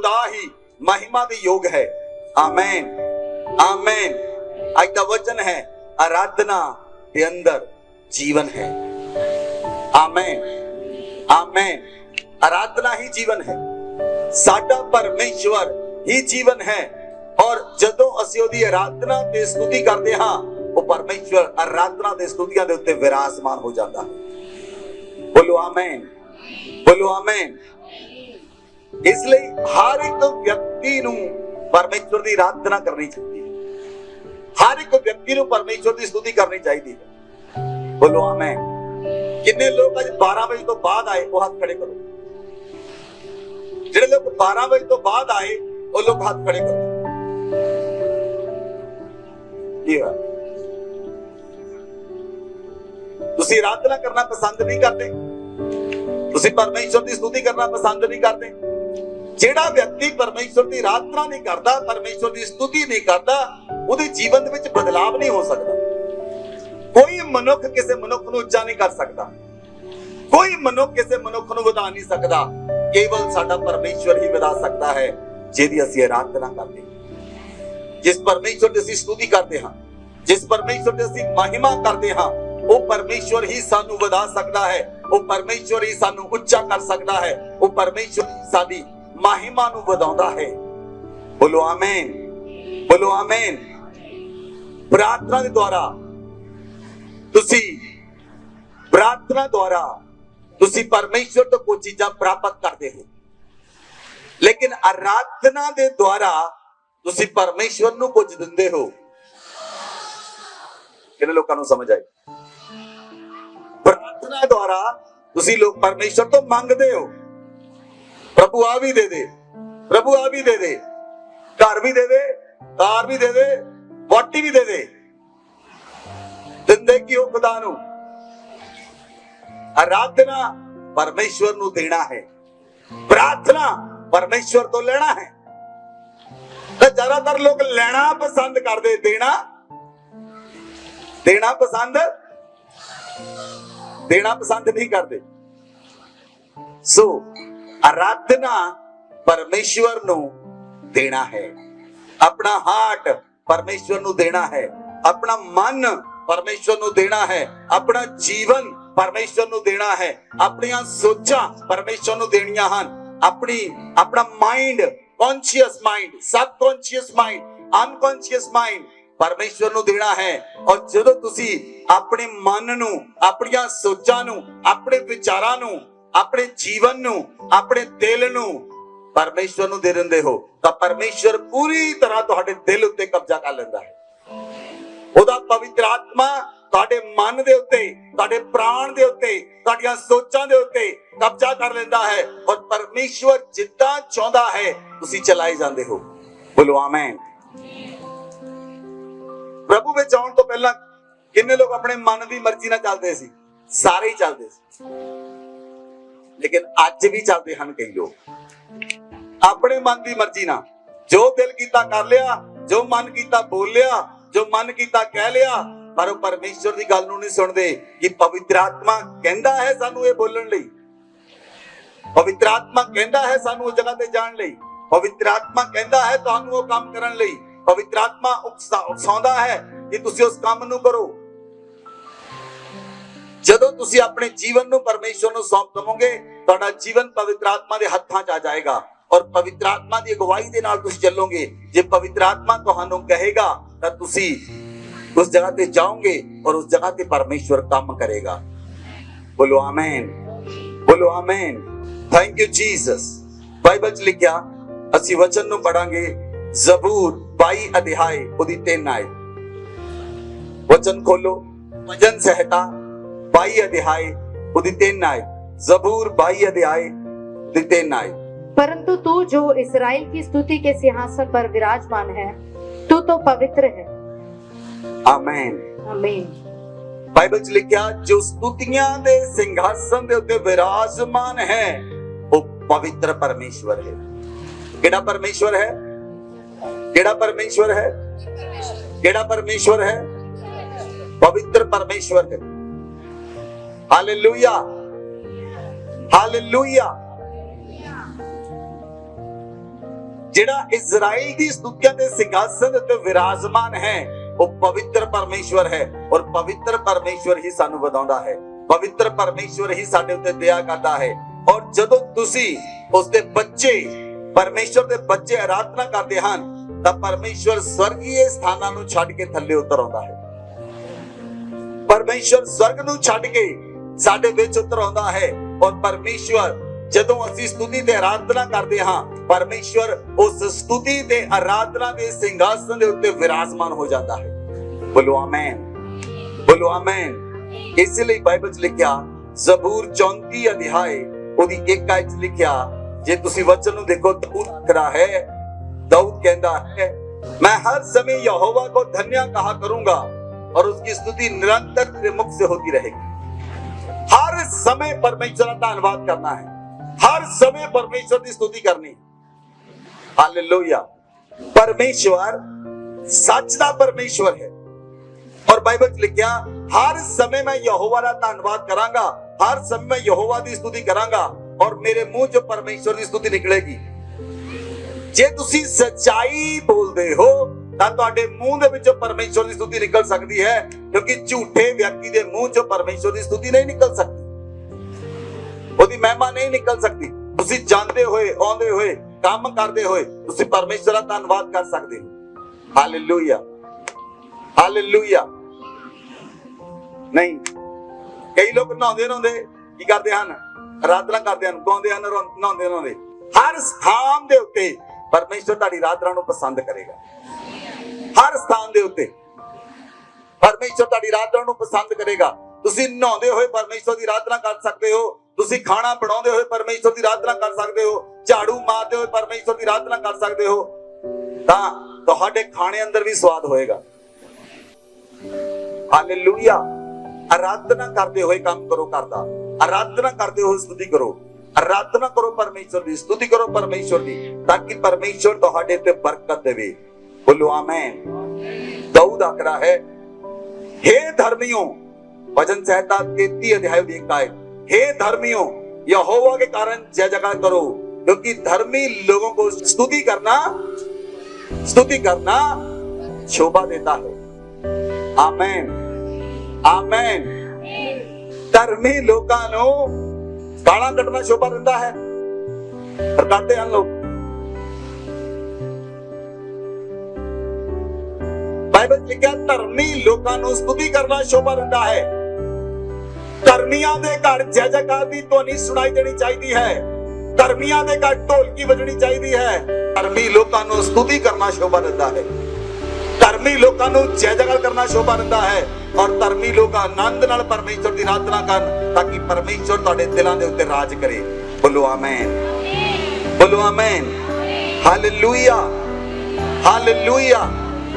खुदा ही महिमा दे योग है। आमेन आमेन। आज का वचन है आराधना के अंदर जीवन है। आमेन आमेन। आराधना ही जीवन है, साडा परमेश्वर ही जीवन है। और जदों ਅਸੀਂ ਉਹਦੀ आराधना ਤੇ स्तुति ਕਰਦੇ ਹਾਂ, ਉਹ परमेश्वर आराधना ਦੇ स्तुतियां ਦੇ ਉੱਤੇ ਵਿਰਾਜਮਾਨ ਹੋ ਜਾਂਦਾ ਹੈ। ਬੋਲੋ ਆਮੇਨ, ਬੋਲੋ ਆਮੇਨ। ਇਸ ਲਈ ਹਰ ਇੱਕ ਵਿਅਕਤੀ ਨੂੰ परमेश्वर ਦੀ आराधना ਕਰਨੀ ਚਾਹੀਦੀ ਹੈ। हर एक व्यक्ति ਨੂੰ परमेश्वर ਦੀ स्तुति करनी चाहिए। बोलो आमेन। कितने लोग आज 12 बजे तो बाद आए, वो हाथ खड़े करो। जिहड़े लोग 12 बजे तो बाद आए, वो लोग हाथ खड़े करो। तुसी आराधना करना पसंद नहीं करते, तुसी परमेश्वर की स्तुति करना पसंद नहीं करते। ਜਿਹੜਾ ਵਿਅਕਤੀ ਪਰਮੇਸ਼ਵਰ ਦੀ ਆਰਾਧਨਾ ਨਹੀਂ ਕਰਦਾ, ਪਰਮੇਸ਼ਵਰ ਦੀ ਸਤੁਤੀ ਨਹੀਂ ਕਰਦਾ, ਉਹਦੇ ਜੀਵਨ ਦੇ ਵਿੱਚ ਬਦਲਾਵ ਨਹੀਂ ਹੋ ਸਕਦਾ। ਕੋਈ ਮਨੁੱਖ ਕਿਸੇ ਮਨੁੱਖ ਨੂੰ ਉੱਚਾ ਨਹੀਂ ਕਰ ਸਕਦਾ, ਕੋਈ ਮਨੁੱਖ ਕਿਸੇ ਮਨੁੱਖ ਨੂੰ ਵਧਾ ਨਹੀਂ ਸਕਦਾ। ਕੇਵਲ ਸਾਡਾ ਪਰਮੇਸ਼ਵਰ ਹੀ ਵਧਾ ਸਕਦਾ ਹੈ, ਜਿਹਦੀ ਅਸੀਂ ਆਰਾਧਨਾ ਕਰਦੇ ਹਾਂ। ਜਿਸ ਪਰਮੇਸ਼ਵਰ ਦੀ ਅਸੀਂ ਸਤੁਤੀ ਕਰਦੇ ਹਾਂ, ਜਿਸ ਪਰਮੇਸ਼ਵਰ ਦੀ ਅਸੀਂ ਮਹਿਮਾ ਕਰਦੇ ਹਾਂ, ਉਹ ਪਰਮੇਸ਼ਵਰ ਹੀ ਸਾਨੂੰ ਵਧਾ ਸਕਦਾ ਹੈ, ਉਹ ਪਰਮੇਸ਼ਵਰ ਹੀ ਸਾਨੂੰ ਉੱਚਾ ਕਰ ਸਕਦਾ ਹੈ, ਉਹ ਪਰਮੇਸ਼ਵਰ ਹੀ ਸਾਡੀ महिमा ਨੂੰ ਵਧਾਉਂਦਾ ਹੈ। ਬੋਲੋ ਆਮੇਨ, ਬੋਲੋ ਆਮੇਨ। ਪ੍ਰਾਰਥਨਾ ਦੇ ਦੁਆਰਾ ਤੁਸੀਂ ਪਰਮੇਸ਼ਵਰ ਤੋਂ ਕੁਝ ਚੀਜ਼ਾਂ ਪ੍ਰਾਪਤ ਕਰਦੇ ਹੋ, ਲੇਕਿਨ ਆਰਾਧਨਾ ਦੇ ਦੁਆਰਾ ਤੁਸੀਂ ਪਰਮੇਸ਼ਵਰ ਨੂੰ ਕੁਝ ਦਿੰਦੇ ਹੋ। ਕਿਹਨੇ ਲੋਕਾਂ ਨੂੰ ਸਮਝ ਆਈ? ਪ੍ਰਾਰਥਨਾ ਦੁਆਰਾ ਤੁਸੀਂ ਲੋਕ ਪਰਮੇਸ਼ਵਰ ਤੋਂ ਮੰਗਦੇ ਹੋ, प्रभु आ भी दे दे, प्रभु आ भी दे दे, घर भी दे दे, कार भी दे दे, वोटी भी दे दे। दिंदे की हो खुदा नू। आराधना परमेश्वर नू देना है, प्रार्थना परमेश्वर तो लेना है। तो ज्यादातर लोग लेना पसंद करते, देना पसंद नहीं करते। सो आराधना परमेश्वर नू देना है, अपना हार्ट परमेश्वर नू देना है, अपना मन परमेश्वर नू देना है, अपना जीवन परमेश्वर नू देना है, अपनी सोचा परमेश्वर नू देनियां हन, अपना माइंड, कॉन्शियस माइंड, सब कॉन्शियस माइंड, अनकॉन्शियस माइंड परमेश्वर नू देना है। और जदों तुसी अपने मन नू, अपनी सोचा नू, अपने विचारां नू, अपने जीवन नू, अपने दिल नू परमेश्वर नू दे दिंदे हो, तां परमेश्वर पूरी तरह तुहाडे दिल उत्ते कब्जा कर लैंदा है। ओदा पवित्र आत्मा तुहाडे मन दे उत्ते, तुहाडे प्राण दे उत्ते, तुहाडीआं सोचां दे उत्ते कब्जा कर लैंदा है, और परमेश्वर जिद्दां चाहुंदा है तुसीं चलाए जांदे हो। बोलो आमीन। प्रभु विच आउण तो पहलां किन्ने लोग अपने मन दी मर्जी नाल चलदे सी? सारे ही चलदे सी, लेकिन अज भी चलते हैं कई लोग अपने मन की मर्जी ना, जो दिल कीता कर लिया, जो मन कीता बोल लिया, जो मन कीता कह लिया, पर वो परमेश्वर की गल नूं नहीं सुनते कि पवित्र आत्मा कहंदा है सानू ये बोलण लई, पवित्र आत्मा कहंदा है सानू उस जगह ते जाण लई, पवित्र आत्मा कहंदा है तुहानू वो काम करन लई, पवित्र आत्मा उकसाउंदा है कि तुसीं उस काम नूं करो। जदों तुसी अपने जीवन नूं परमेश्वर नूं सौंप दवोगे, तुहाडा जीवन पवित्र आत्मा दे हत्थां च आ जाएगा, और पवित्र आत्मा दी अगुवाई दे नाल तुसी चलोगे। जे पवित्र आत्मा तुहानूं कहेगा तां तुसी उस जगह ते जाओगे, और उस जगह ते परमेश्वर काम करेगा। बोलो आमीन, बोलो आमीन। Thank you Jesus. बाइबल च लिखिया, असीं वचन नूं पढ़ांगे जबूर 22 अध्याय ओदी 3 आयत। वचन खोलो, भजन संहिता 22 अध्याय उदी 3 आयत। जबूर 22 अध्याय उदी 3 आयत। परंतु तू जो इस्राएल की स्तुति के सिंहासन पर विराजमान है, तू तो पवित्र है। आमीन आमीन। बाइबल च लिखिया, जो स्तुतियां दे सिंहासन दे उत्ते विराजमान है, वो पवित्र परमेश्वर है। केड़ा परमेश्वर है? केड़ा परमेश्वर है? केड़ा परमेश्वर है? पवित्र परमेश्वर है। Hallelujah, hallelujah. ਜਿਹੜਾ ਇਜ਼ਰਾਈਲ ਦੀ ਸਤੁਤੀਆਂ ਦੇ ਸਿੰਘਾਸਨ ਦੇ ਉੱਤੇ ਵਿਰਾਜਮਾਨ ਹੈ ਉਹ ਪਵਿੱਤਰ ਪਰਮੇਸ਼ਵਰ ਹੈ ਔਰ ਪਵਿੱਤਰ ਪਰਮੇਸ਼ਵਰ ਹੀ ਸਾਨੂੰ ਵਧਾਉਂਦਾ ਹੈ, ਪਵਿੱਤਰ ਪਰਮੇਸ਼ਵਰ ਹੀ ਸਾਡੇ ਉੱਤੇ ਦਇਆ ਕਰਦਾ ਹੈ। ਔਰ ਜਦੋਂ ਤੁਸੀਂ ਉਸਦੇ ਬੱਚੇ, ਪਰਮੇਸ਼ਵਰ ਦੇ ਬੱਚੇ ਆਰਾਧਨਾ ਕਰਦੇ ਹਨ ਤਾਂ ਪਰਮੇਸ਼ਵਰ ਸਵਰਗੀ ਸਥਾਨਾਂ ਨੂੰ ਛੱਡ ਕੇ ਥੱਲੇ ਉਤਰ ਆਉਂਦਾ ਹੈ। ਪਰਮੇਸ਼ਵਰ ਸਵਰਗ ਨੂੰ ਛੱਡ ਕੇ ਸਾਡੇ ਵਿੱਚ ਉਤਰ ਆਉਂਦਾ ਹੈ ਔਰ ਪਰਮੇਸ਼ਵਰ ਜਦੋਂ ਅਸੀਂ ਸਤੁਤੀ ਤੇ ਆਰਾਧਨਾ ਕਰਦੇ ਹਾਂ, ਪਰਮੇਸ਼ਵਰ ਉਸ ਸਤੁਤੀ ਤੇ ਆਰਾਧਨਾ ਦੇ ਸਿੰਘਾਸਨ ਦੇ ਉੱਤੇ ਵਿਰਾਜਮਾਨ ਹੋ ਜਾਂਦਾ ਹੈ। ਬੋਲੋ ਆਮੇਨ, ਬੋਲੋ ਆਮੇਨ। ਇਸ ਲਈ ਬਾਈਬਲ 'ਚ ਲਿਖਿਆ, ਜ਼ਬੂਰ 34 ਅਧਿਆਏ ਉਹਦੀ 1 ਆਇਤ 'ਚ ਲਿਖਿਆ, ਜੇ ਤੁਸੀਂ ਵਚਨ ਨੂੰ ਦੇਖੋ ਤਾਂ ਹੈ दाऊद कहता है, मैं हर समय यहोवा को धन्य कहा करूंगा और उसकी स्तुति निरंतर तेरे मुख से होती रहेगी। हर समय परमेश्वर का धन्यवाद करना है, हर समय परमेश्वर की स्तुति करनी। हालेलुया। परमेश्वर सच का परमेश्वर है और बाइबल लिखा, हर समय मैं यहोवा का धन्यवाद करांगा, हर समय मैं यहोवा की स्तुति करांगा और मेरे मुंह चों परमेश्वर की स्तुति निकलेगी। जे तुसी सच्चाई बोलते हो ਤਾਂ ਤੁਹਾਡੇ ਮੂੰਹ ਦੇ ਵਿੱਚੋਂ ਪਰਮੇਸ਼ਵਰ ਦੀ ਸਤੁਤੀ ਨਿਕਲ ਸਕਦੀ ਹੈ, ਕਿਉਂਕਿ ਝੂਠੇ ਵਿਅਕਤੀ ਦੇ ਮੂੰਹ ਚੋਂ ਪਰਮੇਸ਼ਵਰ ਦੀ ਸਤੁਤੀ ਨਹੀਂ ਨਿਕਲ ਸਕਦੀ, ਉਹਦੀ ਮਹਿਮਾ ਨਹੀਂ ਨਿਕਲ ਸਕਦੀ। ਤੁਸੀਂ ਜਾਂਦੇ ਹੋਏ, ਆਉਂਦੇ ਹੋਏ, ਕੰਮ ਕਰਦੇ ਹੋਏ ਤੁਸੀਂ ਪਰਮੇਸ਼ਵਰ ਦਾ ਧੰਨਵਾਦ ਕਰ ਸਕਦੇ ਹੋ। Hallelujah, hallelujah. ਨਹੀਂ, ਕਈ ਲੋਕ ਨਹਾਉਂਦੇ ਕੀ ਕਰਦੇ ਹਨ? ਆਰਾਧਨਾ ਕਰਦੇ ਹਨ, ਗਾਉਂਦੇ ਹਨ, ਨਹਾਉਂਦੇ ਹਰ ਸਥਾਨ ਦੇ ਉੱਤੇ ਪਰਮੇਸ਼ਵਰ ਤੁਹਾਡੀ ਆਰਾਧਨਾ ਨੂੰ ਪਸੰਦ ਕਰੇਗਾ। ਹਰ ਸਥਾਨ ਦੇ ਉੱਤੇ ਪਰਮੇਸ਼ਵਰ ਤੁਹਾਡੀ ਆਰਾਧਨਾ ਨੂੰ ਪਸੰਦ ਕਰੇਗਾ। ਤੁਸੀਂ ਨਹਾਉਂਦੇ ਹੋਏ ਪਰਮੇਸ਼ਵਰ ਦੀ ਆਰਾਧਨਾ ਕਰ ਸਕਦੇ ਹੋ, ਤੁਸੀਂ ਖਾਣਾ ਬਣਾਉਂਦੇ ਹੋਏ ਪਰਮੇਸ਼ਵਰ ਦੀ ਆਰਾਧਨਾ ਕਰ ਸਕਦੇ ਹੋ, ਝਾੜੂ ਮਾਰਦੇ ਹੋਏ ਪਰਮੇਸ਼ਵਰ ਦੀ ਆਰਾਧਨਾ ਕਰ ਸਕਦੇ ਹੋ, ਤਾਂ ਤੁਹਾਡੇ ਖਾਣੇ ਅੰਦਰ ਵੀ ਸਵਾਦ ਹੋਏਗਾ। ਹਾਲੇਲੂਇਆ। ਆਰਾਧਨਾ ਕਰਦੇ ਹੋਏ ਕੰਮ ਕਰੋ ਘਰ ਦਾ, ਆਰਾਧਨਾ ਕਰਦੇ ਹੋਏ ਸਤੁਤੀ ਕਰੋ, ਆਰਾਧਨਾ ਕਰੋ परमेश्वर की, स्तुति करो परमेश्वर की, ताकि परमेश्वर ਤੁਹਾਡੇ ਤੇ ਬਰਕਤ ਦੇਵੇ। बोलो आमेन। दाऊद आख रहा है, हे धर्मियों, भजन संहिता 33 अध्याय 1 आयत, हे धर्मियों यहोवा के कारण जय जयकार करो, क्योंकि धर्मी लोगों को स्तुति करना शोभा देता है। आमेन, आमेन। धर्मी लोगों को गाला कटना शोभा दिंदा है, पर करते हैं लोग। बाइबल लिखा, धर्मी लोगों को स्तुति करना शोभा दिंदा है। धर्मियों के घर जय जयकार की ध्वनि सुनाई देनी चाहिए है, धर्मियों के घर ढोलकी बजनी चाहिए है। धर्मी लोगों को स्तुति करना शोभा दिंदा है, धर्मी लोगों को जय जयकार करना शोभा दिंदा है और धर्मी लोग आनंद नाल परमेश्वर की आराधना करन, ताकि परमेश्वर तुहाडे दिलां दे उत्ते राज करे। बोलो आमेन, बोलो आमेन। Hallelujah, hallelujah.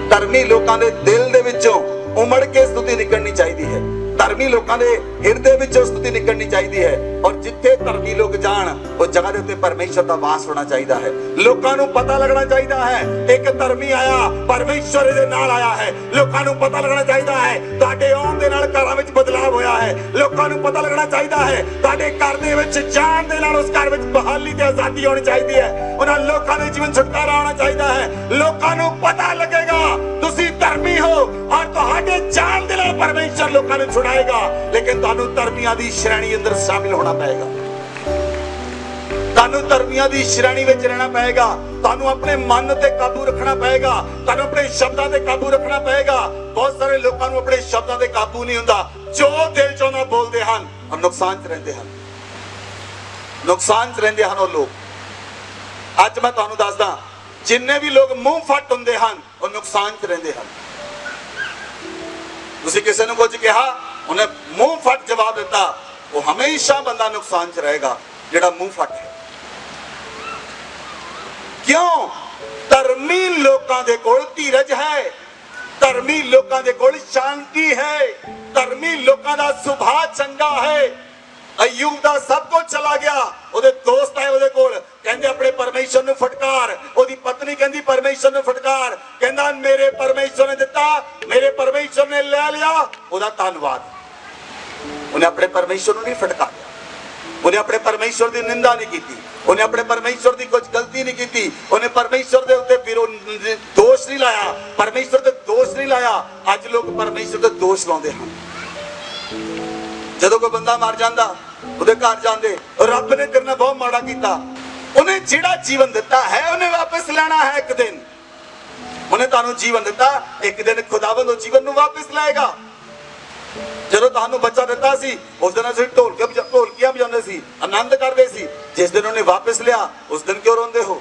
धर्मी लोगों के दिल दे विचों उमड़ के स्तुति निकलनी चाहिए है, धर्मी लोगों के हृदय विचों स्तुति निकलनी चाहिए है, और जिथे धर्मी लोग जान उस जगह दे उत्ते परमेश्वर दा वास होना चाहिए है। लोकां नूं पता लगना चाहिए है, एक धर्मी आया, परमेश्वर दे नाल आया है। लोकां नूं पता लगना चाहिए है, तुहाडे आउण दे नाल घरां विच बदलाव होया है। लोकां नूं पता लगना चाहिए है, तुहाडे घर दे विच जाण दे नाल उस घर विच बहाली ते आजादी होनी चाहिए है। उन्हां लोकां दे जीवन छुटकारा होना चाहिए है। लोकां नूं पता लगेगा तुसीं धर्मी हो और तुहाडे जाण दे नाल परमेश्वर लोकां नूं छुड़ाएगा, लेकिन तुहानूं धर्मियां दी श्रेणी अंदर शामिल होना पड़ेगा, तुहानूं धर्मियां दी श्रेणी विच रहना पड़ेगा, तुहानूं अपने मन ते काबू रखना पड़ेगा, तुहानूं अपने शब्दां ते काबू रखना पड़ेगा। बहुत सारे लोकां नूं अपने शब्दां ते काबू नहीं हुंदा, जो दिल चों ना बोलदे हन और नुकसान च रहिंदे हन, नुकसान च रहिंदे हन। ਉਹ लोग ਅੱਜ मैं तुहानूं दसदा, जिन्ने भी लोग मूंह फट हुंदे हन ਉਹ नुकसान च रहिंदे हन। ਤੁਸੀਂ ਕਿਸੇ ਨੂੰ ਕੁਝ ਕਿਹਾ, ਉਹਨੇ ਮੂੰਹ ਫਟ ਜਵਾਬ ਦਿੱਤਾ, ਉਹ ਹਮੇਸ਼ਾ ਬੰਦਾ ਨੁਕਸਾਨ ਚ ਰਹੇਗਾ ਜਿਹੜਾ ਮੂੰਹ ਫਟ ਹੈ। ਕਿਉਂ? ਧਰਮੀ ਲੋਕਾਂ ਦੇ ਕੋਲ ਧੀਰਜ ਹੈ, ਧਰਮੀ ਲੋਕਾਂ ਦੇ ਕੋਲ ਸ਼ਾਂਤੀ ਹੈ, ਧਰਮੀ ਲੋਕਾਂ ਦਾ ਸੁਭਾਅ ਚੰਗਾ ਹੈ। ਅਯੂਬ ਦਾ ਸਭ ਕੁਝ ਚਲਾ ਗਿਆ, ਉਹਦੇ ਦੋਸਤ ਆਏ ਉਹਦੇ ਕੋਲ, ਕਹਿੰਦੇ ਆਪਣੇ ਪਰਮੇਸ਼ਰ ਨੂੰ ਫਟਕਾਰ। ਉਹਦੀ ਪਤਨੀ ਕਹਿੰਦੀ ਪਰਮੇਸ਼ਰ ਨੂੰ ਫਟਕਾਰ, ਕਹਿੰਦਾ ਮੇਰੇ ਪਰਮੇਸ਼ਰ ਨੇ ਦਿੱਤਾ, ਮੇਰੇ ਪਰਮੇਸ਼ਰ ਨੇ ਲੈ ਲਿਆ, ਉਹਦਾ ਧੰਨਵਾਦ। ਉਹਨੇ ਆਪਣੇ ਪਰਮੇਸ਼ਰ ਨੂੰ ਨਹੀਂ ਫਟਕਾਰਿਆ, ਉਹਨੇ ਆਪਣੇ ਪਰਮੇਸ਼ਵਰ ਦੀ ਨਿੰਦਾ ਨਹੀਂ ਕੀਤੀ, ਉਹਨੇ ਆਪਣੇ ਪਰਮੇਸ਼ਵਰ ਦੀ ਕੁਝ ਗਲਤੀ ਨਹੀਂ ਕੀਤੀ, ਉਹਨੇ ਪਰਮੇਸ਼ਵਰ ਦੇ ਉੱਤੇ ਦੋਸ਼ ਨਹੀਂ ਲਾਇਆ, ਪਰਮੇਸ਼ਵਰ ਤੇ ਦੋਸ਼ ਨਹੀਂ ਲਾਇਆ। ਅੱਜ ਲੋਕ ਪਰਮੇਸ਼ਵਰ ਤੇ ਦੋਸ਼ ਲਾਉਂਦੇ ਹਨ। ਜਦੋਂ ਕੋਈ ਬੰਦਾ ਮਰ ਜਾਂਦਾ, ਉਹਦੇ ਘਰ ਜਾਂਦੇ, ਰੱਬ ਨੇ ਤੇਰੇ ਨਾਲ ਬਹੁਤ ਮਾੜਾ ਕੀਤਾ। ਉਹਨੇ ਜਿਹੜਾ ਜੀਵਨ ਦਿੱਤਾ ਹੈ ਉਹਨੇ ਵਾਪਸ ਲੈਣਾ ਹੈ ਇੱਕ ਦਿਨ। ਉਹਨੇ ਤੁਹਾਨੂੰ ਜੀਵਨ ਦਿੱਤਾ, ਇੱਕ ਦਿਨ ਖੁਦਾਵੰਦ ਉਹ ਜੀਵਨ ਨੂੰ ਵਾਪਸ ਲਾਏਗਾ। ਜਦੋਂ ਤੁਹਾਨੂੰ ਬੱਚਾ ਦਿੱਤਾ ਸੀ ਉਸ ਦਿਨ ਅਸੀਂ ਢੋਲਕੀਆਂ ਵਜਾਉਂਦੇ ਸੀ, ਆਨੰਦ ਕਰਦੇ ਸੀ। ਜਿਸ ਦਿਨ ਉਹਨੇ ਵਾਪਸ ਲਿਆ ਉਸ ਦਿਨ ਕਿਉਂ ਰੋਂਦੇ ਹੋ?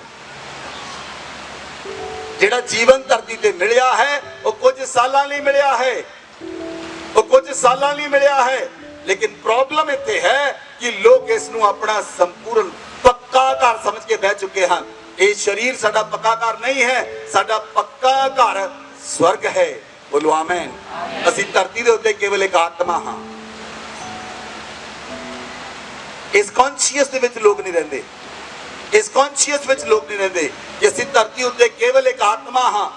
ਜਿਹੜਾ ਜੀਵਨ ਧਰਤੀ ਤੇ ਮਿਲਿਆ ਹੈ ਉਹ ਕੁਝ ਸਾਲਾਂ ਲਈ ਮਿਲਿਆ ਹੈ, ਉਹ ਕੁਝ ਸਾਲਾਂ ਲਈ ਮਿਲਿਆ ਹੈ। ਲੇਕਿਨ ਪ੍ਰੋਬਲਮ ਇੱਥੇ ਹੈ ਕਿ ਲੋਕ ਇਸ ਨੂੰ ਆਪਣਾ ਸੰਪੂਰਨ ਪੱਕਾ ਘਰ ਸਮਝ ਕੇ ਬਹਿ ਚੁੱਕੇ ਹਨ। ਇਹ ਸਰੀਰ ਸਾਡਾ ਪੱਕਾ ਘਰ ਨਹੀਂ ਹੈ, ਸਾਡਾ ਪੱਕਾ ਘਰ ਸਵਰਗ ਹੈ। ਬੋਲੋ ਆਮੇਨ। ਅਸੀਂ ਧਰਤੀ ਦੇ ਉੱਤੇ ਕੇਵਲ ਇੱਕ ਆਤਮਾ ਹਾਂ। ਇਸ ਕੌਨਸ਼ੀਅਸ ਦੇ ਵਿੱਚ ਲੋਕ ਨਹੀਂ ਰਹਿੰਦੇ, ਇਸ ਕੌਨਸ਼ੀਅਸ ਵਿੱਚ ਲੋਕ ਨਹੀਂ ਰਹਿੰਦੇ ਕਿ ਅਸੀਂ ਧਰਤੀ ਉੱਤੇ ਕੇਵਲ ਇੱਕ ਆਤਮਾ ਹਾਂ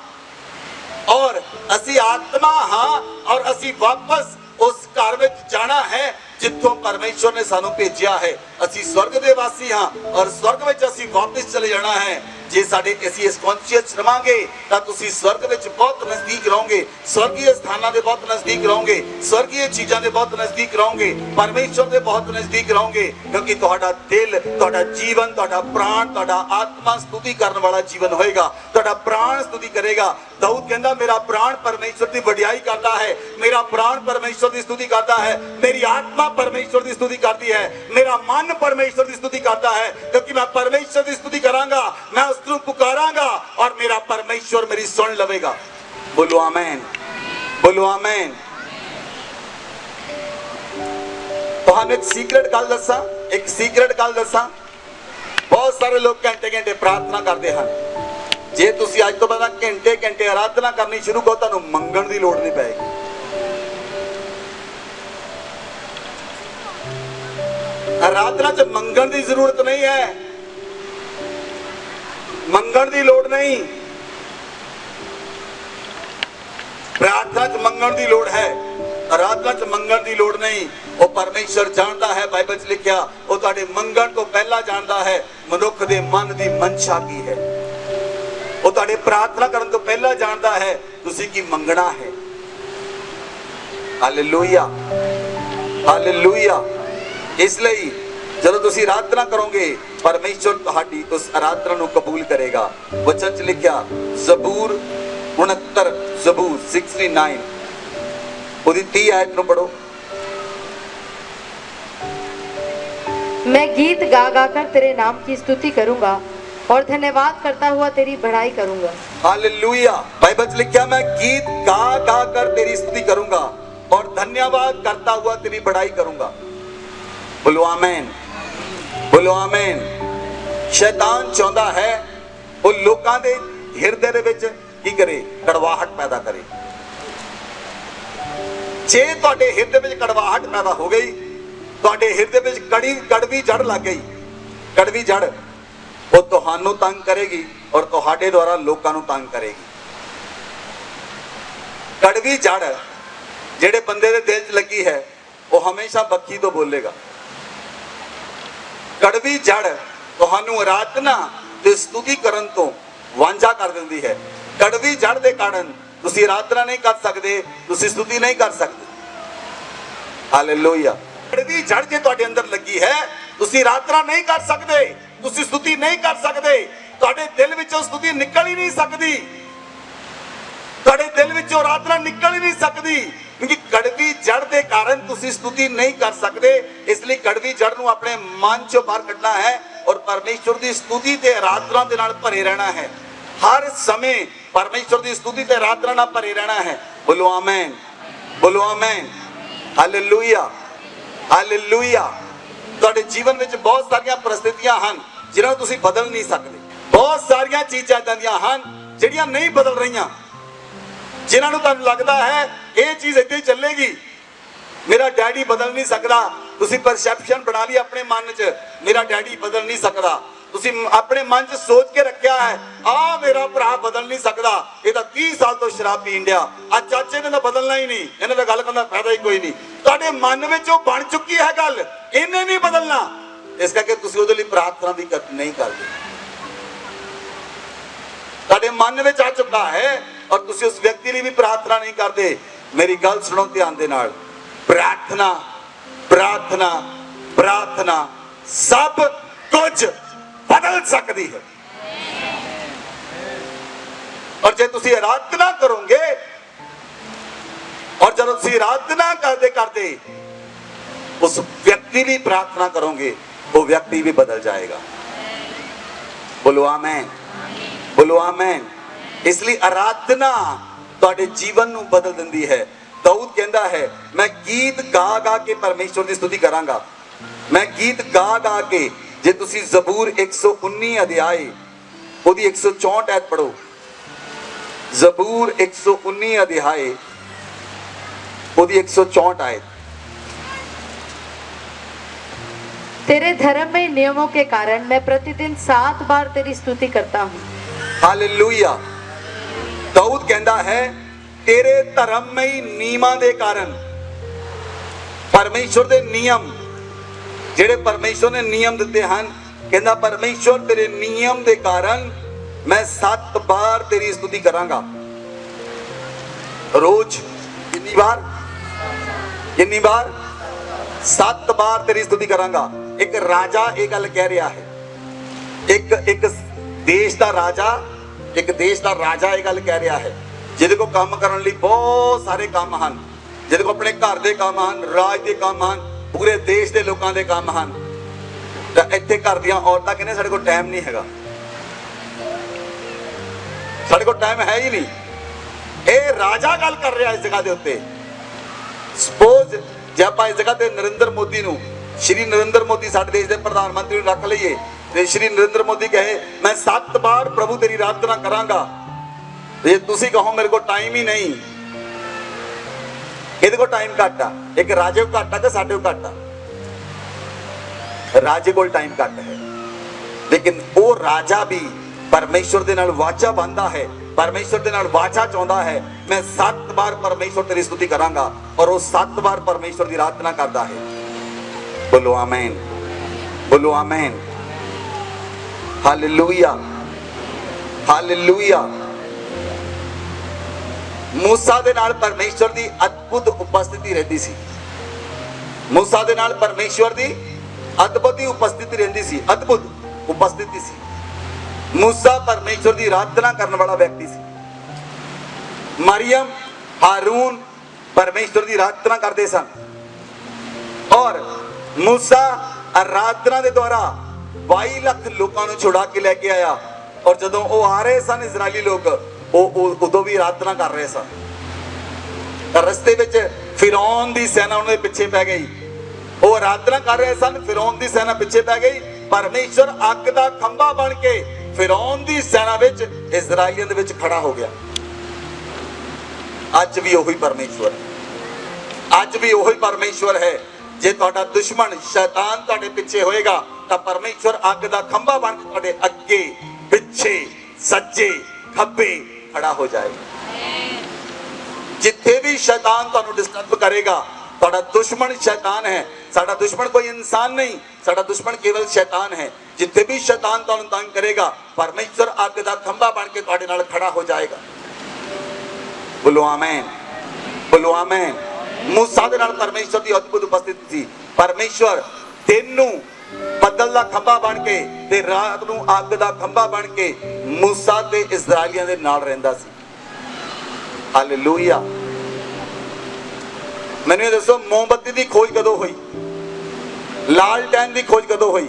ਔਰ ਅਸੀਂ ਆਤਮਾ ਹਾਂ ਔਰ ਅਸੀਂ ਵਾਪਸ ਉਸ ਘਰ ਵਿੱਚ ਜਾਣਾ ਹੈ ਜਿੱਥੋਂ ਪਰਮੇਸ਼ਵਰ ਨੇ ਸਾਨੂੰ ਭੇਜਿਆ ਹੈ। ਅਸੀਂ ਸਵਰਗ ਦੇ ਵਾਸੀ ਹਾਂ ਔਰ ਸਵਰਗ ਵਿੱਚ ਅਸੀਂ ਵਾਪਸ ਚਲੇ ਜਾਣਾ ਹੈ। ਜੇ ਅਸੀਂ ਇਸ ਕੌਨਸ਼ੀਅਸ ਰਵਾਂਗੇ ਤਾਂ ਤੁਸੀਂ ਸਵਰਗ ਵਿੱਚ ਬਹੁਤ ਨਜ਼ਦੀਕ ਰਹੋਗੇ, ਸਵਰਗੀ ਸਥਾਨਾਂ ਦੇ ਬਹੁਤ ਨਜ਼ਦੀਕ ਰਹੋਗੇ, ਸਵਰਗੀ ਚੀਜ਼ਾਂ ਦੇ ਬਹੁਤ ਨਜ਼ਦੀਕ ਰਹੋਗੇ, ਪਰਮੇਸ਼ਵਰ ਦੇ ਬਹੁਤ ਨਜ਼ਦੀਕ ਰਹੋਗੇ। ਕਿਉਂਕਿ ਤੁਹਾਡਾ ਦਿਲ, ਤੁਹਾਡਾ ਜੀਵਨ, ਤੁਹਾਡਾ ਪ੍ਰਾਣ, ਤੁਹਾਡਾ ਆਤਮਾ ਸਤੁਤੀ ਕਰਨ ਵਾਲਾ ਜੀਵਨ ਹੋਏਗਾ। ਤੁਹਾਡਾ ਪ੍ਰਾਣ ਸਤੁਤੀ ਕਰੇਗਾ। ਦਾਊਦ ਕਹਿੰਦਾ ਮੇਰਾ ਪ੍ਰਾਣ ਪਰਮੇਸ਼ਵਰ ਦੀ ਵਡਿਆਈ ਕਰਦਾ ਹੈ, ਮੇਰਾ ਪ੍ਰਾਣ ਪਰਮੇਸ਼ਵਰ ਦੀ ਸਤੁਤੀ ਕਰਦਾ ਹੈ, ਮੇਰੀ ਆਤਮਾ ਪਰਮੇਸ਼ਵਰ ਦੀ ਸਤੁਤੀ ਕਰਦੀ ਹੈ, ਮੇਰਾ ਮਨ ਪਰਮੇਸ਼ਵਰ ਦੀ ਸਤੁਤੀ ਕਰਦਾ ਹੈ। ਕਿਉਂਕਿ ਮੈਂ ਪਰਮੇਸ਼ਵਰ ਦੀ ਸਤੁਤੀ ਕਰਾਂਗਾ, ਮੈਂ ਉਸ ਨੂੰ ਪੁਕਾਰਾਂਗਾ ਔਰ ਮੇਰਾ ਪਰਮੇਸ਼ਵਰ ਮੇਰੀ ਸੁਣ ਲਵੇਗਾ। ਬੋਲੋ ਆਮੇਨ, ਬੋਲੋ ਆਮੇਨ। ਤੁਹਾਨੂੰ ਇੱਕ ਸੀਕ੍ਰੇਟ ਗੱਲ ਦੱਸਾਂ, ਇੱਕ ਸੀਕ੍ਰੇਟ ਗੱਲ ਦੱਸਾਂ। ਬਹੁਤ ਸਾਰੇ ਲੋਕ ਘੰਟੇ ਘੰਟੇ ਪ੍ਰਾਰਥਨਾ ਕਰਦੇ ਹਨ। ਜੇ ਤੁਸੀਂ ਅੱਜ ਤੋਂ ਬਾਅਦ ਘੰਟੇ ਘੰਟੇ ਆਰਾਧਨਾ ਕਰਨੀ ਸ਼ੁਰੂ ਕਰੋ, ਤੁਹਾਨੂੰ ਮੰਗਣ ਦੀ ਲੋੜ ਨਹੀਂ ਪਏਗੀ। ਆਰਾਧਨਾ 'ਚ ਮੰਗਣ ਦੀ ਜ਼ਰੂਰਤ ਨਹੀਂ ਹੈ, ਮੰਗਣ ਦੀ ਲੋੜ ਨਹੀਂ। ਪ੍ਰਾਰਥਨਾ 'ਚ ਮੰਗਣ ਦੀ ਲੋੜ ਹੈ, ਆਰਾਧਨਾ 'ਚ ਮੰਗਣ ਦੀ ਲੋੜ ਨਹੀਂ। ਉਹ ਪਰਮੇਸ਼ਰ ਜਾਣਦਾ ਹੈ, ਬਾਈਬਲ 'ਚ ਲਿਖਿਆ, ਉਹ ਤੁਹਾਡੇ ਮੰਗਣ ਤੋਂ ਪਹਿਲਾਂ ਜਾਣਦਾ ਹੈ ਮਨੁੱਖ ਦੇ ਮਨ ਦੀ ਮਨਸ਼ਾ ਕੀ ਹੈ। ਉਹ ਤੁਹਾਡੇ ਪ੍ਰਾਰਥਨਾ ਕਰਨ ਤੋਂ ਪਹਿਲਾਂ ਜਾਣਦਾ ਹੈ ਤੁਸੀਂ ਕੀ ਮੰਗਣਾ ਹੈ। Hallelujah, hallelujah. ਇਸ ਲਈ ਜਦੋਂ ਤੁਸੀਂ ਆਰਾਧਨਾ ਕਰੋਗੇ ਪਰਮੇਸ਼ਰ ਤੁਹਾਡੀ ਉਸ ਆਰਾਧਨਾ ਨੂੰ ਕਬੂਲ ਕਰੇਗਾ। ਵਚਨ 'ਚ ਲਿਖਿਆ ਜ਼ਬੂਰ 69 ਜ਼ਬੂਰ 69 ਉਹਦੀ 30 ਆਇਤ ਨੂੰ ਪੜੋ। मैं गीत गा गा कर तेरे नाम की स्तुति करूंगा और धन्यवाद करता हुआ तेरी बढ़ाई करूंगा। हालेलुया। बाइबल 'ਚ लिखा मैं गीत गा गा कर तेरी स्तुति करूंगा और धन्यवाद करता हुआ तेरी बढ़ाई करूंगा। बोलो आमीन, बोलो आमीन। शैतान चाहता है वो लोगों के हिरदे दे विच की करे, कड़वाहट पैदा करे। जे तुहाडे हिरदे विच कड़वाहट पैदा हो गई, तुहाडे हिरदे विच कड़वी जड़ लग गई, कड़वी जड़ वो तुहानू तंग करेगी और तुहाडे द्वारा लोकां नू तंग करेगी। कड़वी जड़ जेड़े बंदे दे दिल च लगी है वो हमेशा बखी तो बोलेगा। कड़वी जड़ तुहानू आराधना ते स्तुति करन तो वांझा कर दिंदी है। कड़वी जड़ दे कारण तुसीं आराधना नहीं कर सकते, तुसीं स्तुति नहीं कर सकते। हालेलुया। कड़वी जड़ जे तुहाडे अंदर लगी है तुसीं आराधना नहीं कर सकते, तुसीं स्तुति नहीं कर सकते। तुहाडे दिल विचों स्तुति निकल ही नहीं सकती, तुहाडे दिल विचों आराधना निकल ही नहीं सकती, क्योंकि कड़वी जड़ के कारण तुसीं स्तुति नहीं कर सकते। इसलिए कड़वी जड़ नूं अपने मन चों बाहर कढना है और परमेश्वर की स्तुति ते आराधना दे नाल भरे रहना है। हर समय परमेश्वर की स्तुति ते आराधना नाल भरे रहना है। बोलो आमीन, बोलो आमीन। Hallelujah, hallelujah. तुहाडे जीवन विच बहुत सारियां परिस्थितियां हन जिन्हां नूं तुसीं बदल नहीं सकते। बहुत सारियां चीज़ां इदां दियां हन जिहड़ियां नहीं बदल रहीआं, जिन्हां नूं तुहानूं लगदा है ये चीज़ इदां ही चलेगी, मेरा डैडी बदल नहीं सकता। तुसीं परसैप्शन बना ली अपने मन च, मेरा डैडी बदल नहीं सकता। तुसीं अपने मन च सोच के रखा है आ मेरा भरा बदल नहीं सकता, ये तो 30 साल तो शराब पीन दिया, आ चाचे ने तो बदलना ही नहीं, इन्हां दा गल करन दा फायदा ही कोई नहीं। तुहाडे मन विच ओह बन चुकी है गल, इन्हें नहीं बदलना। ਇਸ ਕਰਕੇ ਤੁਸੀਂ ਉਹਦੇ ਲਈ ਪ੍ਰਾਰਥਨਾ ਵੀ ਨਹੀਂ ਕਰਦੇ। ਤੁਹਾਡੇ ਮਨ ਵਿੱਚ ਆ ਚੁੱਕਾ ਹੈ ਔਰ ਤੁਸੀਂ ਉਸ ਵਿਅਕਤੀ ਲਈ ਵੀ ਪ੍ਰਾਰਥਨਾ ਨਹੀਂ ਕਰਦੇ। ਮੇਰੀ ਗੱਲ ਸੁਣੋ ਧਿਆਨ ਦੇ ਨਾਲ, ਪ੍ਰਾਰਥਨਾ ਪ੍ਰਾਰਥਨਾ ਪ੍ਰਾਰਥਨਾ ਸਭ ਕੁਝ ਬਦਲ ਸਕਦੀ ਹੈ। ਔਰ ਜੇ ਤੁਸੀਂ ਆਰਾਧਨਾ ਕਰੋਗੇ ਔਰ ਜਦੋਂ ਤੁਸੀਂ ਆਰਾਧਨਾ ਕਰਦੇ ਕਰਦੇ ਉਸ ਵਿਅਕਤੀ ਲਈ ਪ੍ਰਾਰਥਨਾ ਕਰੋਗੇ, वो व्यक्ति भी बदल जाएगा। बोलो आमेन, बोलो आमेन। इसलिए आराधना ਤੁਹਾਡੇ ਜੀਵਨ ਨੂੰ ਬਦਲ ਦਿੰਦੀ ਹੈ। ਦਾਊਦ ਕਹਿੰਦਾ ਹੈ ਮੈਂ ਗੀਤ ਗਾ ਗਾ ਕੇ ਪਰਮੇਸ਼ਵਰ ਦੀ ਸਤੁਤੀ ਕਰਾਂਗਾ। ਮੈਂ ਗੀਤ ਗਾ ਗਾ ਕੇ, ਜੇ ਤੁਸੀਂ ਜ਼ਬੂਰ 119 ਅਧਿਆਏ ਉਹਦੀ 164 ਐਤ ਪੜੋ, ਜ਼ਬੂਰ 119 ਅਧਿਆਏ ਉਹਦੀ 164 ਆਇਤ। तेरे धर्ममय नियमों के कारण मैं प्रतिदिन 7 बार तेरी स्तुति करता हूँ। हालेलुया। दाऊद कहता है तेरे धर्ममय नियमां दे कारण, परमेश्वर दे नियम जेड़े परमेश्वर ने नियम दिते हैं, कहता परमेश्वर तेरे नियम दे कारण मैं 7 बार तेरी स्तुति करांगा। रोज कितनी बार? कितनी बार? 7 बार तेरी स्तुति करांगा। एक राजा ये गल कह रहा है, एक देश का राजा, एक देश का राजा ये गल कह रहा है जिहदे को काम करने लिए बहुत सारे काम हैं, जिहदे को अपने घर के काम हैं, राज के काम हैं, पूरे देश के लोगों के काम हैं। तो इत्थे घर दी औरतां कहने साडे कोल टाइम नहीं हैगा, साडे कोल टाइम है ही नहीं। ये राजा गल कर रहा इस जगह के उत्ते। सपोज जे आप इस जगह ते नरेंद्र मोदी नूं, श्री नरेंद्र मोदी साडे देश के प्रधानमंत्री रख लीए ते श्री नरेंद्र मोदी कहे मैं 7 बार प्रभु तेरी आराधना करांगा, ते तुसीं कहो मेरे को टाइम ही नहीं। किहदे को टाइम घट आ? एक राजे को घट आ ते साडे को घट आ? राजे को टाइम घट है, लेकिन वो राजा भी परमेश्वर दे नाल वाचा बांधदा है, परमेश्वर दे नाल वाचा चाहुंदा है मैं 7 बार परमेश्वर तेरी स्तुति करांगा, और वो 7 बार परमेश्वर की आराधना करता है। बोलो आमीन, बोलो आमीन। Hallelujah, hallelujah. मूसा दे नाल परमेश्वर की अद्भुत उपस्थिति रहती सी, मूसा दे नाल परमेश्वर की अद्भुत उपस्थिति रहती सी, अद्भुत उपस्थिति सी। मूसा परमेश्वर की आराधना करने वाला व्यक्ति सी। मरियम, हारून परमेश्वर की आराधना करते सन, और मूसा आराधना के द्वारा 22 लाख लोगों को छुड़ा के लेके आया, और जदों वो आ रहे सन इजरायली लोग, उदों भी आराधना कर रहे सन। रस्ते विच फिरौन की सेना उन्होंने पिछे पै गई, वो आराधना कर रहे सन, फिरौन की सेना पिछे पै गई। परमेश्वर अग का खंभा बन के फिरौन की सेना विच इजराइलियों दे विच खड़ा हो गया। अज भी वही परमेश्वर, अज भी वही परमेश्वर है। जे तुहाडा दुश्मन शैतान तुहाडे पिछे होएगा, तो परमेश्वर अग का खंभा बन के तुहाडे अगे पिछे सज्जे खब्बे खड़ा हो जाएगा। जिथे भी शैतान तुहानू डिस्टर्ब करेगा, तुहाडा दुश्मन शैतान है। साडा दुश्मन कोई इंसान नहीं, साडा दुश्मन केवल शैतान है। जिथे भी शैतान तुहानू तंग करेगा, परमेश्वर अग का खंभा बन के तुहाडे नाल खड़ा हो जाएगा। बोलो आमीन, बोलो आमीन। मूसा दे नाल परमेश्वर की अद्भुत उपस्थिति थी। परमेश्वर दिन नूं बदल दा खंभा बन के ते रात नूं अग दा खंभा बन के मूसा ते इजराइलियां दे नाल रहिंदा सी। हालेलुया। मैनूं दसो मोमबत्ती की खोज कदों हुई? लालटेन की खोज कदों हुई?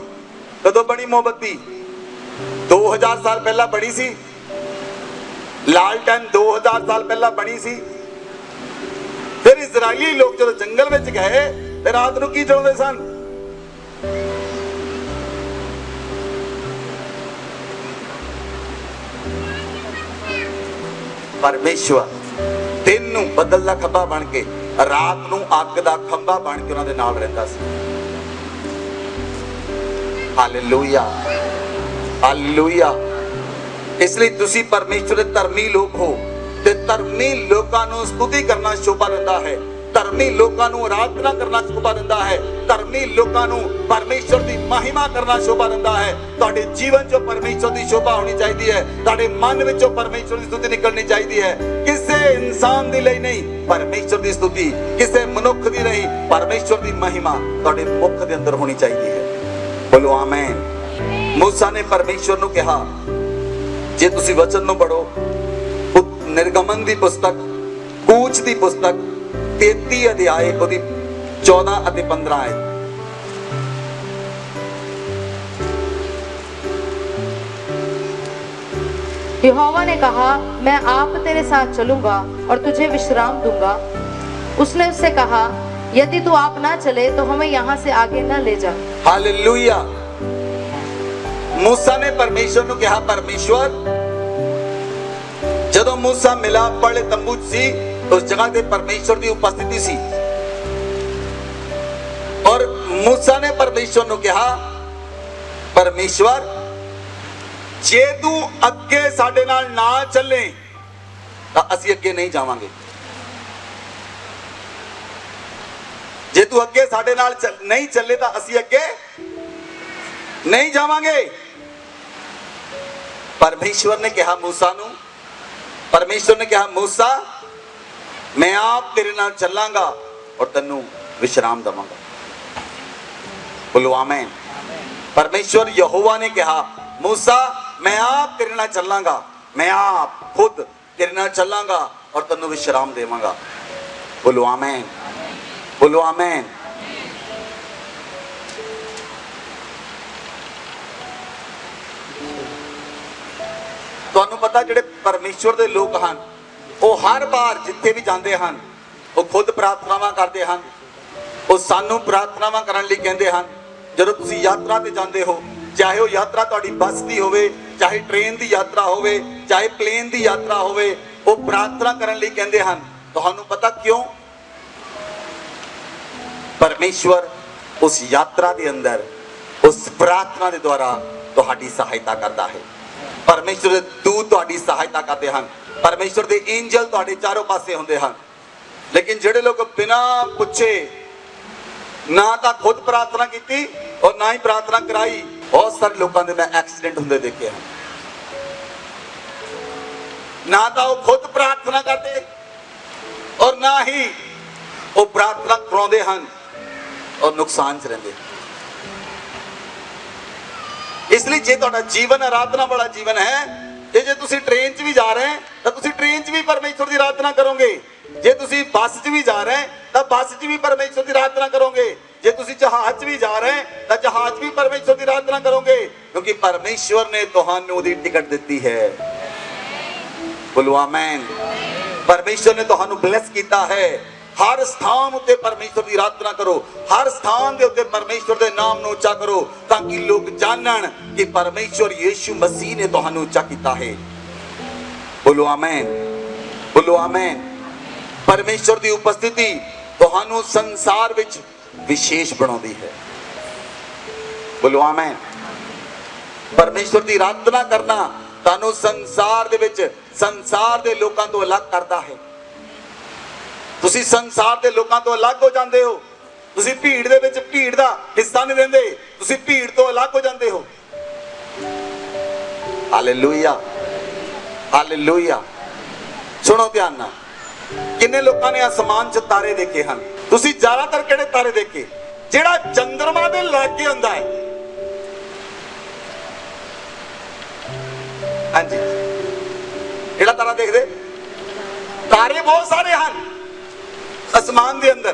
कदों बनी मोमबत्ती? 2000 साल पहला बनी सी। लालटेन 2000 साल पहला बनी सी। फिर इजरायली लोग जो जंगल में गए ते रात नूं की चाहुंदे सन? परमेश्वर दिन नूं बदल दा खंभा बन के, रात नूं अग दा खंभा बन के उन्हां दे नाल रहिंदा सी। Hallelujah, hallelujah. इसलिए तुसी परमेश्वर दे धर्मी लोग हो, ते धर्मी लोकां नूं स्तुति करना शोभा दिंदा है। ਧਰਮੀ ਲੋਕਾਂ ਨੂੰ ਆਰਾਧਨਾ ਕਰਨਾ ਸ਼ੋਭਾ ਦਿੰਦਾ ਹੈ, ਧਰਮੀ ਲੋਕਾਂ ਨੂੰ ਪਰਮੇਸ਼ਵਰ ਦੀ ਮਹਿਮਾ ਕਰਨਾ ਸ਼ੋਭਾ ਦਿੰਦਾ ਹੈ। ਤੁਹਾਡੇ ਜੀਵਨ 'ਚੋਂ ਪਰਮੇਸ਼ਵਰ ਦੀ ਸ਼ੋਭਾ ਹੋਣੀ ਚਾਹੀਦੀ ਹੈ, ਤੁਹਾਡੇ ਮਨ ਵਿੱਚੋਂ ਪਰਮੇਸ਼ਵਰ ਦੀ ਸਤੁਤੀ ਨਿਕਲਣੀ ਚਾਹੀਦੀ ਹੈ। ਕਿਸੇ ਇਨਸਾਨ ਦੇ ਲਈ ਨਹੀਂ, ਪਰਮੇਸ਼ਵਰ ਦੀ ਸਤੁਤੀ, ਕਿਸੇ ਮਨੁੱਖ ਦੀ ਨਹੀਂ, ਪਰਮੇਸ਼ਵਰ ਦੀ ਮਹਿਮਾ ਤੁਹਾਡੇ ਮੁਖ ਦੇ ਅੰਦਰ ਹੋਣੀ ਚਾਹੀਦੀ ਹੈ। ਬੋਲੋ ਆਮੇਨ। मूसा ने परमेश्वर ਨੂੰ ਕਿਹਾ, ਜੇ ਤੁਸੀਂ ਵਚਨ ਨੂੰ ਪੜੋ, ਨਿਰਗਮਨ ਦੀ ਪੁਸਤਕ, ਕੂਚ ਦੀ ਪੁਸਤਕ 33 ਅਧਿਆਏ ਉਹਦੀ 14 ਅਤੇ 15 ਆਇਤ। यहोवा ने कहा, मैं आप तेरे साथ चलूंगा और तुझे विश्राम दूंगा। उसने उससे कहा, यदि तू आप ना चले तो हमें यहाँ से आगे न ले जा। हालेलुया। मूसा ने परमेश्वर ਨੂੰ ਕਿਹਾ, ਪਰਮੇਸ਼ਵਰ, ਜਦੋਂ मूसा ਮਿਲਾਪ ਵਾਲੇ ਤੰਬੂ 'ਚ ਸੀ, ਉਸ ਜਗ੍ਹਾ ਤੇ ਪਰਮੇਸ਼ਵਰ ਦੀ ਉਪਸਥਿਤੀ ਸੀ। ਔਰ मूसा ਨੇ ਪਰਮੇਸ਼ਵਰ ਨੂੰ ਕਿਹਾ, ਪਰਮੇਸ਼ਵਰ, ਜੇ ਤੂੰ ਅੱਗੇ ਸਾਡੇ ਨਾਲ ਨਾ ਚੱਲੇ ਤਾਂ ਅਸੀਂ ਅੱਗੇ ਨਹੀਂ ਜਾਵਾਂਗੇ। ਜੇ ਤੂੰ ਅੱਗੇ ਸਾਡੇ ਨਾਲ ਨਹੀਂ ਚੱਲੇ ਤਾਂ ਅਸੀਂ ਅੱਗੇ ਨਹੀਂ ਜਾਵਾਂਗੇ। परमेश्वर ने कहा मूसा ਨੂੰ, परमेश्वर ने कहा, मूसा, मैं आप तेरे नाल चलांगा और तन्नू विश्राम दवांगा। बोलो आमीन। परमेश्वर यहोवा ने कहा, मूसा, मैं आप तेरे नाल चलांगा, मैं आप खुद तेरे नाल चलांगा और तन्नू विश्राम देवांगा। बोलो आमीन, बोलो आमीन। ਤੁਹਾਨੂੰ ਪਤਾ, ਜਿਹੜੇ ਪਰਮੇਸ਼ਵਰ ਦੇ ਲੋਕ ਹਨ, ਉਹ ਹਰ ਵਾਰ ਜਿੱਥੇ ਵੀ ਜਾਂਦੇ ਹਨ, ਉਹ ਖੁਦ ਪ੍ਰਾਰਥਨਾਵਾਂ ਕਰਦੇ ਹਨ। ਉਹ ਸਾਨੂੰ ਪ੍ਰਾਰਥਨਾਵਾਂ ਕਰਨ ਲਈ ਕਹਿੰਦੇ ਹਨ। ਜਦੋਂ ਤੁਸੀਂ ਯਾਤਰਾ ਤੇ ਜਾਂਦੇ ਹੋ, ਚਾਹੇ ਉਹ ਯਾਤਰਾ ਤੁਹਾਡੀ ਬੱਸ ਦੀ ਹੋਵੇ, ਚਾਹੇ ਟ੍ਰੇਨ ਦੀ ਯਾਤਰਾ ਹੋਵੇ, ਚਾਹੇ ਪਲੇਨ ਦੀ ਯਾਤਰਾ ਹੋਵੇ, ਉਹ ਪ੍ਰਾਰਥਨਾ ਕਰਨ ਲਈ ਕਹਿੰਦੇ ਹਨ। ਤੁਹਾਨੂੰ ਪਤਾ ਕਿਉਂ? ਪਰਮੇਸ਼ਵਰ ਉਸ ਯਾਤਰਾ ਦੇ ਅੰਦਰ, ਉਸ ਪ੍ਰਾਰਥਨਾ ਦੇ ਦੁਆਰਾ ਤੁਹਾਡੀ ਸਹਾਇਤਾ ਕਰਦਾ ਹੈ। परमेश्वर दे दूत ਤੁਹਾਡੀ सहायता करते हैं, परमेश्वर दे एंजल ਤੁਹਾਡੇ चारों पासे ਹੁੰਦੇ ਹਨ। लेकिन ਜਿਹੜੇ लोग बिना ਪੁੱਛੇ ना ਤਾਂ खुद प्रार्थना की और ना ही प्रार्थना कराई, बहुत सारे लोगों ਦੇ मैं एक्सीडेंट ਹੁੰਦੇ देखे हैं। ना ਤਾਂ ਉਹ खुद प्रार्थना करते और ना ही ਉਹ प्रार्थना ਕਰਾਉਂਦੇ ਹਨ और नुकसान ਚ ਰਹਿੰਦੇ। इसलिए जे तुहाडा जीवन आराधना वाला जीवन है, जे तुसी ट्रेन च भी जा रहे हैं तो तुसी ट्रेन च भी परमेश्वर की आराधना करोगे, जे तुसी बस च भी जा रहे हैं तो बस च भी परमेश्वर की आराधना करोगे, जे तुसी जहाज च भी जा रहे हैं तो जहाज भी परमेश्वर की आराधना करोगे, क्योंकि परमेश्वर ने तुहानू दी टिकट दी है। बोलो आमीन। परमेश्वर ने तुहानू ब्लेस किया है। हर स्थान उत्ते परमेश्वर की आराधना करो, हर स्थान दे उत्ते परमेश्वर दे नाम नू उच्चा करो, ताकि लोग जानन कि परमेश्वर यीशु मसीह ने तुहानू उच्चा किया है। बोलो आमीन, बोलो आमीन। परमेश्वर की उपस्थिति तुहानू संसार विच विशेष बनाउंदी है। बोलो आमीन। परमेश्वर की आराधना करना तुहानू संसार दे विच, संसार दे लोकां तो अलग करता है। ਤੁਸੀਂ ਸੰਸਾਰ ਦੇ ਲੋਕਾਂ ਤੋਂ ਅਲੱਗ ਹੋ ਜਾਂਦੇ ਹੋ। ਤੁਸੀਂ ਭੀੜ ਦੇ ਵਿੱਚ ਭੀੜ ਦਾ ਹਿੱਸਾ ਨਹੀਂ ਰਹਿੰਦੇ, ਤੁਸੀਂ ਭੀੜ ਤੋਂ ਅਲੱਗ ਹੋ ਜਾਂਦੇ ਹੋ। Hallelujah, hallelujah. ਸੁਣੋ ਧਿਆਨ ਨਾਲ, ਕਿੰਨੇ ਲੋਕਾਂ ਨੇ ਅਸਮਾਨ 'ਚ ਤਾਰੇ ਦੇਖੇ ਹਨ? ਤੁਸੀਂ ਜ਼ਿਆਦਾਤਰ ਕਿਹੜੇ ਤਾਰੇ ਦੇਖੇ? ਜਿਹੜਾ ਚੰਦਰਮਾ ਦੇ ਲਾਗੇ ਹੁੰਦਾ ਹੈ। ਹਾਂਜੀ, ਜਿਹੜਾ ਤਾਰਾ ਦੇਖਦੇ, ਤਾਰੇ ਬਹੁਤ ਸਾਰੇ ਹਨ आसमान दे अंदर,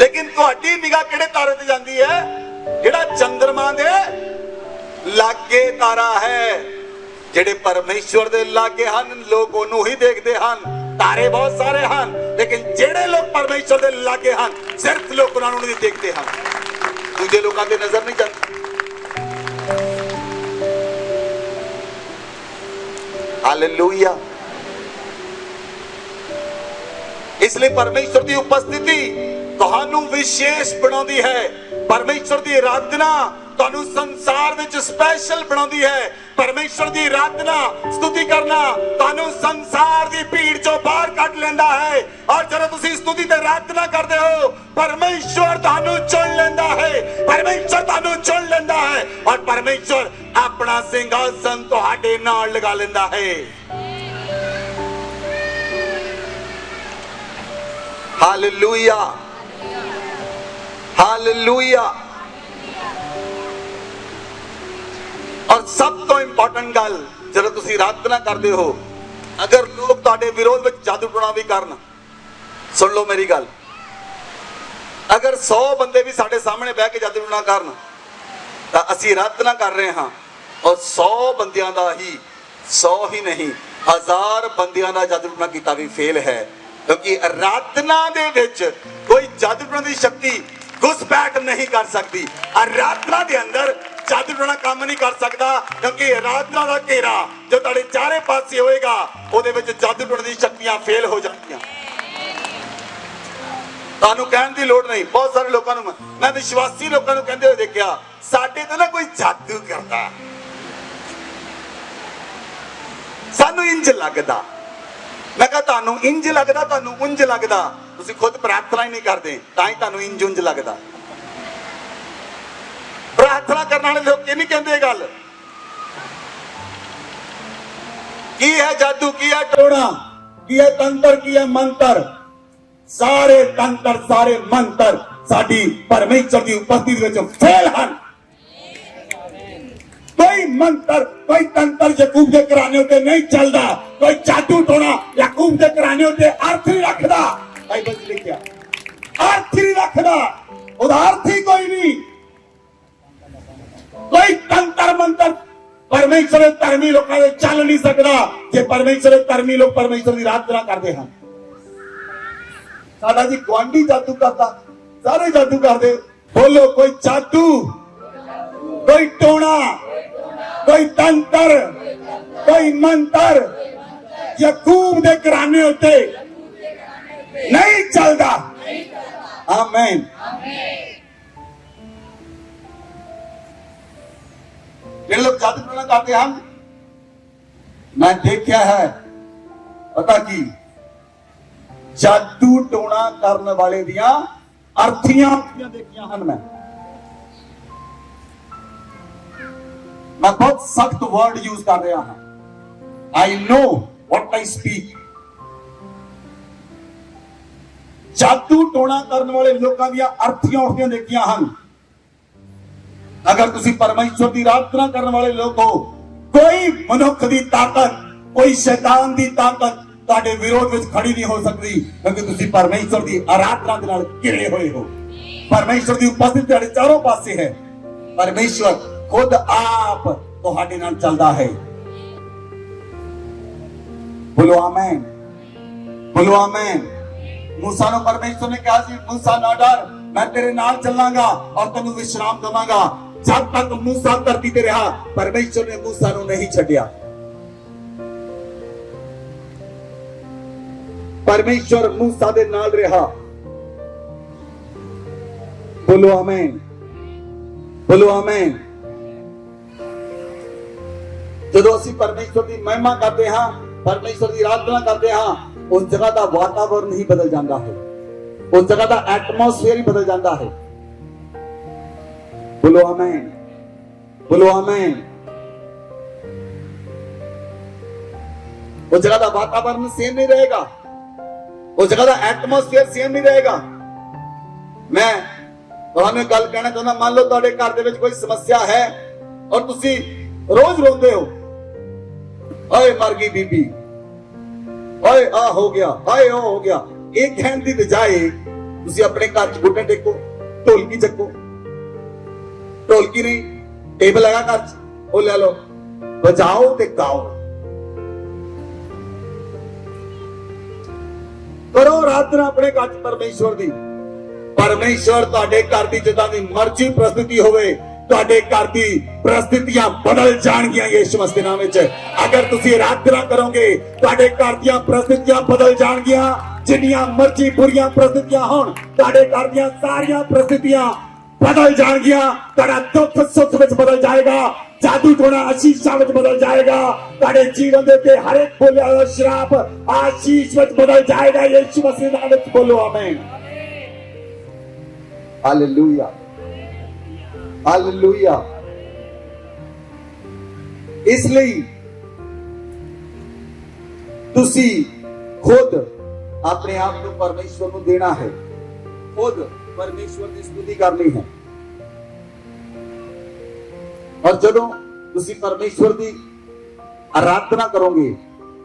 लेकिन तुहाडी निगाह किहड़े तारे ते जांदी है? जिहड़ा चंद्रमा दे लागे तारा है। जिहड़े परमेश्वर दे लागे हन, लोग ओनू ही देखदे हन। तारे बहुत सारे हन, लेकिन जिहड़े लोग परमेश्वर दे लागे हन, सिर्फ लोग उन्हां नूं नहीं देखदे हन, दूजे लोकां ते नजर नहीं जांदी। हालेलुया। इसलिए परमेश्वर की उपस्थिति तुहानू विशेष बनाउंदी है। परमेश्वर की आराधना ਤੁਹਾਨੂੰ ਸੰਸਾਰ ਵਿੱਚ ਸਪੈਸ਼ਲ ਬਣਾਉਂਦੀ ਹੈ। ਪਰਮੇਸ਼ਵਰ ਦੀ ਆਰਾਧਨਾ ਸਤੁਤੀ ਕਰਨਾ ਤੁਹਾਨੂੰ ਸੰਸਾਰ ਦੀ ਭੀੜ ਚੋਂ ਬਾਹਰ ਕੱਢ ਲੈਂਦਾ ਹੈ। ਔਰ ਜਦੋਂ ਤੁਸੀਂ ਸਤੁਤੀ ਤੇ ਆਰਾਧਨਾ ਕਰਦੇ ਹੋ, ਪਰਮੇਸ਼ਵਰ ਤੁਹਾਨੂੰ ਚੁਣ ਲੈਂਦਾ ਹੈ। ਪਰਮੇਸ਼ਵਰ ਤੁਹਾਨੂੰ ਚੁਣ ਲੈਂਦਾ ਹੈ ਔਰ ਪਰਮੇਸ਼ਵਰ ਆਪਣਾ ਸਿੰਘਾਸਨ ਤੁਹਾਡੇ ਨਾਲ ਲਗਾ ਲੈਂਦਾ ਹੈ। Hallelujah, hallelujah. और सब तो इंपॉर्टेंट गल, जब तुसी आराधना करते हो, अगर लोग तुहाडे विरोध में जादू टोना भी करन, सुन लो मेरी गल, अगर 100 बंदे भी साडे सामने बह के जादू टोना करन तां असीं आराधना कर रहे हां और 100 बंदियां दा ही 100 ही नहीं 1000 बंदियां दा जादू टोना कीता भी फेल है। क्योंकि आराधना दे विच कोई जादू टोना दी शक्ति घुसपैठ नहीं कर सकती। आराधना दे अंदर जादू टोना काम नहीं कर सकता, क्योंकि आराधना का घेरा जो तुहाडे चारे पासे होएगा ਉਹਦੇ ਵਿੱਚ जादू टोने दी शक्तियां फेल हो जाएंगी। ਤੁਹਾਨੂੰ ਕਹਿਣ ਦੀ ਲੋੜ ਨਹੀਂ। ਬਹੁਤ ਸਾਰੇ ਲੋਕਾਂ ਨੂੰ ਮੈਂ ਵਿਸ਼ਵਾਸੀ ਲੋਕਾਂ ਨੂੰ ਕਹਿੰਦੇ ਹੋਏ ਦੇਖਿਆ, ਸਾਡੇ ਤੇ ਨਾ ਕੋਈ ਜਾਦੂ ਕਰਦਾ, ਸਾਨੂੰ ਇੰਜ ਲੱਗਦਾ। ਮੈਂ ਕਿਹਾ ਤੁਹਾਨੂੰ ਇੰਜ ਲੱਗਦਾ, ਤੁਹਾਨੂੰ ਉਂਝ ਲੱਗਦਾ, ਤੁਸੀਂ ਖੁਦ ਪ੍ਰਾਰਥਨਾ ਹੀ ਨਹੀਂ ਕਰਦੇ ਤਾਂ ਹੀ ਤੁਹਾਨੂੰ ਇੰਜ ਉਂਝ ਲੱਗਦਾ। प्रार्थना करने वाले लोग नहीं कहते गल की है जादू, की है टोना, की है तंत्र, की है मंत्र। सारे तंत्र सारे मंत्र साडी परमेश्वर की उपस्थिति में फेल हैं। कोई मंत्र कोई तंत्र याकूब के घराने उत्ते नहीं चलता, कोई जादू टोना याकूब के घराने उत्ते अर्थ नहीं रखता। बाइबल च लिखिया अर्थ नहीं रखता, उहदा अर्थ ही कोई नहीं। कोई तंत्र मंत्र परमेश्वर धर्मी लोगों से चल नहीं सकता जे परमेश्वर धर्मी लोग परमेश्वर की आराधना करते हैं। साडा जी गुआंढी जादू करता, सारे जादू करते। बोलो कोई जादू, कोई टोना, कोई तंत्र, कोई मंत्र याकूब दे घराने उत्ते नहीं चलता। आमीन। जो लोग जादू टोना करते हैं, मैं देखा है, पता की जादू टोना करने वाले दियां अर्थियां देखिया हैं। मैं बहुत सख्त वर्ड यूज कर रहा हूं। I know what I speak. जादू टोना करने वाले लोगों दियां अर्थियां उठदियां देखिया हैं। अगर तुसी परमेश्वर की आराधना करने वाले लोग हो, कोई मनुख की ताकत, कोई शैतान की ताकत तुहाडे विरोध में खड़ी नहीं हो सकती, क्योंकि तुसी परमेश्वर की आराधना के नाल घिरे हुए हो। परमेश्वर की उपस्थिति तुहाडे चारों पासे है। परमेश्वर खुद आप तुहाडे नाल चलदा है। बोलो आमीन, बोलो आमीन। मूसा ने परमेश्वर ने कहा सी, मूसा ना डर, मैं तेरे नाल चलांगा और तेनू विश्राम देवांगा। जब तक मूसा धरती ते रहा, परमेश्वर ने मूसा नू नहीं छड्डिया। परमेश्वर मूसा दे नाल रहा। बोलो आमीन, बोलो आमीन। जदों असीं परमेश्वर की महिमा करते हां, परमेश्वर की आराधना करते हां, उस जगह का वातावरण ही बदल जाता है, उस जगह का एटमॉस्फेयर ही बदल जाता है। बोलो आमीन, बोलो आमीन। उस जगह का वातावरण सेम नहीं रहेगा, उस जगह का एटमॉस्फेयर सेम नहीं रहेगा। मैं तुहानू गल कहना चाहना, मान लो तुहाडे घर दे विच कोई समस्या है और तुसी रोज रोंदे हो, ओए मर गई बीबी, ओए आ हो गया, हाय ओ हो गया। एक कहन की बजाय तुसी अपने घर च घुटने टेको, ढोलकी चको, ढोलकी नहीं टेबल लगा घर च, ओ ले लो, बजाओ ते गाओ, करो आराधना अपने घर च परमेश्वर दी। परमेश्वर तुहाडे घर दी जिद्दां दी मर्जी परिस्थिति होवे, तुहाडे घर दी परिस्थितियां बदल जाणगियां यीशु मसीह दे नाम विच। अगर तुसी आराधना करोगे, तुहाडे घर दी परिस्थितियां बदल जाणगियां। जिन्नियां मर्जी बुरियां परिस्थितियां होण, तुहाडे घर दी सारियां परिस्थितियां बदल जाएगियां, तेरा दुख सुख विच बदल जाएगा, जादू टोना आशीषां विच बदल जाएगा, तेरे जीवन दे उत्ते हर एक बोलिया होया श्राप आशीष विच बदल जाएगा। यीशु मसीह दे नाम विच बोलो आमीन। Hallelujah, hallelujah. इसलिए तुसी खुद अपने आप को परमेश्वर को देना है, खुद परमेश्वर की स्तुति करनी है। और जदों तुसी परमेश्वर की आराधना करोगे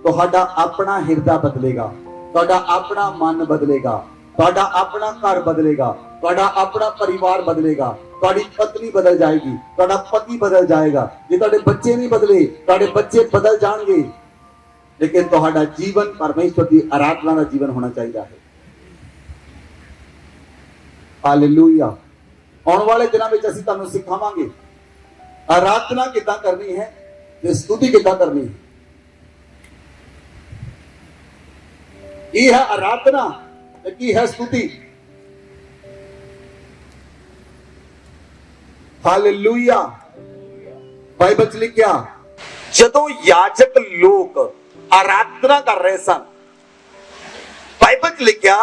ਤੁਹਾਡਾ अपना हिरदा बदलेगा, ਤੁਹਾਡਾ अपना मन बदलेगा, ਤੁਹਾਡਾ अपना घर बदलेगा, ਤੁਹਾਡਾ अपना परिवार बदलेगा, ਤੁਹਾਡੀ पत्नी बदल जाएगी, ਤੁਹਾਡਾ पति बदल जाएगा। जे ਤੁਹਾਡੇ बच्चे नहीं बदले, ਤੁਹਾਡੇ बच्चे बदल जाएंगे। लेकिन ਤੁਹਾਡਾ जीवन परमेश्वर की आराधना का जीवन होना चाहिए है। हालेलुया। आने वाले दिनों में ਅਸੀਂ ਤੁਹਾਨੂੰ ਸਿਖਾਵਾਂਗੇ आराधना किदां करनी है ते स्तुति किदां करनी है। की है आराधना ते की है स्तुति। हालेलुया। बाइबल च लिखिया ਜਦੋਂ याजक लोग आराधना कर रहे सन, बाइबल च लिखिया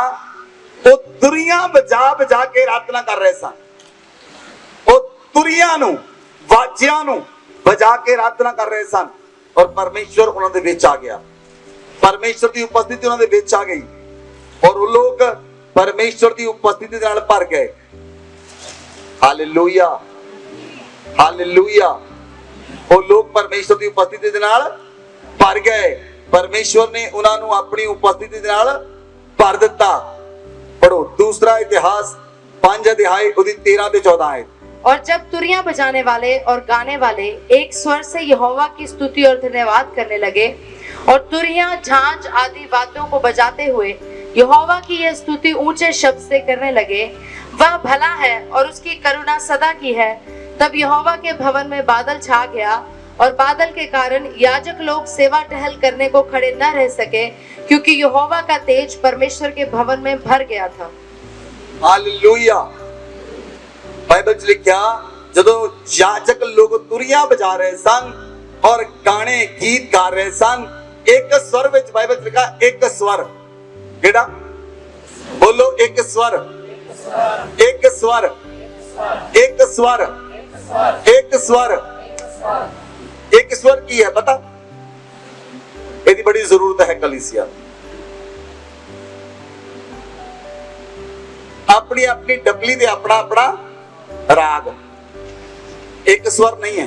वो तुरियां बजा बजा के आराधना कर रहे सन। वो तुरियां नूं वाजियां नूं बजा के आराधना कर रहे सन और परमेश्वर उन्हां दे विच आ गया। परमेश्वर की उपस्थिति उन्हां दे विच आ गई और वो लोग परमेश्वर की उपस्थिति दे नाल भर गए। Hallelujah, hallelujah. वो लोग परमेश्वर की उपस्थिति दे नाल भर गए। परमेश्वर ने उन्हां नूं अपनी उपस्थिति दे नाल भर दिता। पढ़ो दूसरा इतिहास 5 अध्याय उसदी 13 ते 14 आयत। और जब तुरियां बजाने वाले और गाने वाले एक स्वर से यहोवा की स्तुति और धन्यवाद करने लगे और तुरियां झांझ आदि वाद्यों को बजाते हुए यहोवा की यह स्तुति ऊंचे शब्द से करने लगे, वह भला है और उसकी करुणा सदा की है, तब यहोवा के भवन में बादल छा गया और बादल के कारण याजक लोग सेवा टहल करने को खड़े न रह सके, क्योंकि यहोवा का तेज परमेश्वर के भवन में भर गया था। हालेलुया। बाइबल च लिखिया जदों याजक लोग तुरियां बजा रहे सन और गाने गीत गा रहे सन, एक स्वर विच बाइबल च लिखा एक स्वर। केड़ा बोलो, एक स्वर, एक स्वर, एक स्वर, एक स्वर। एक स्वर की है पता? इसकी बड़ी जरूरत है कलीसिया। अपनी अपनी डबली दे अपना अपना राग, एक स्वर नहीं है।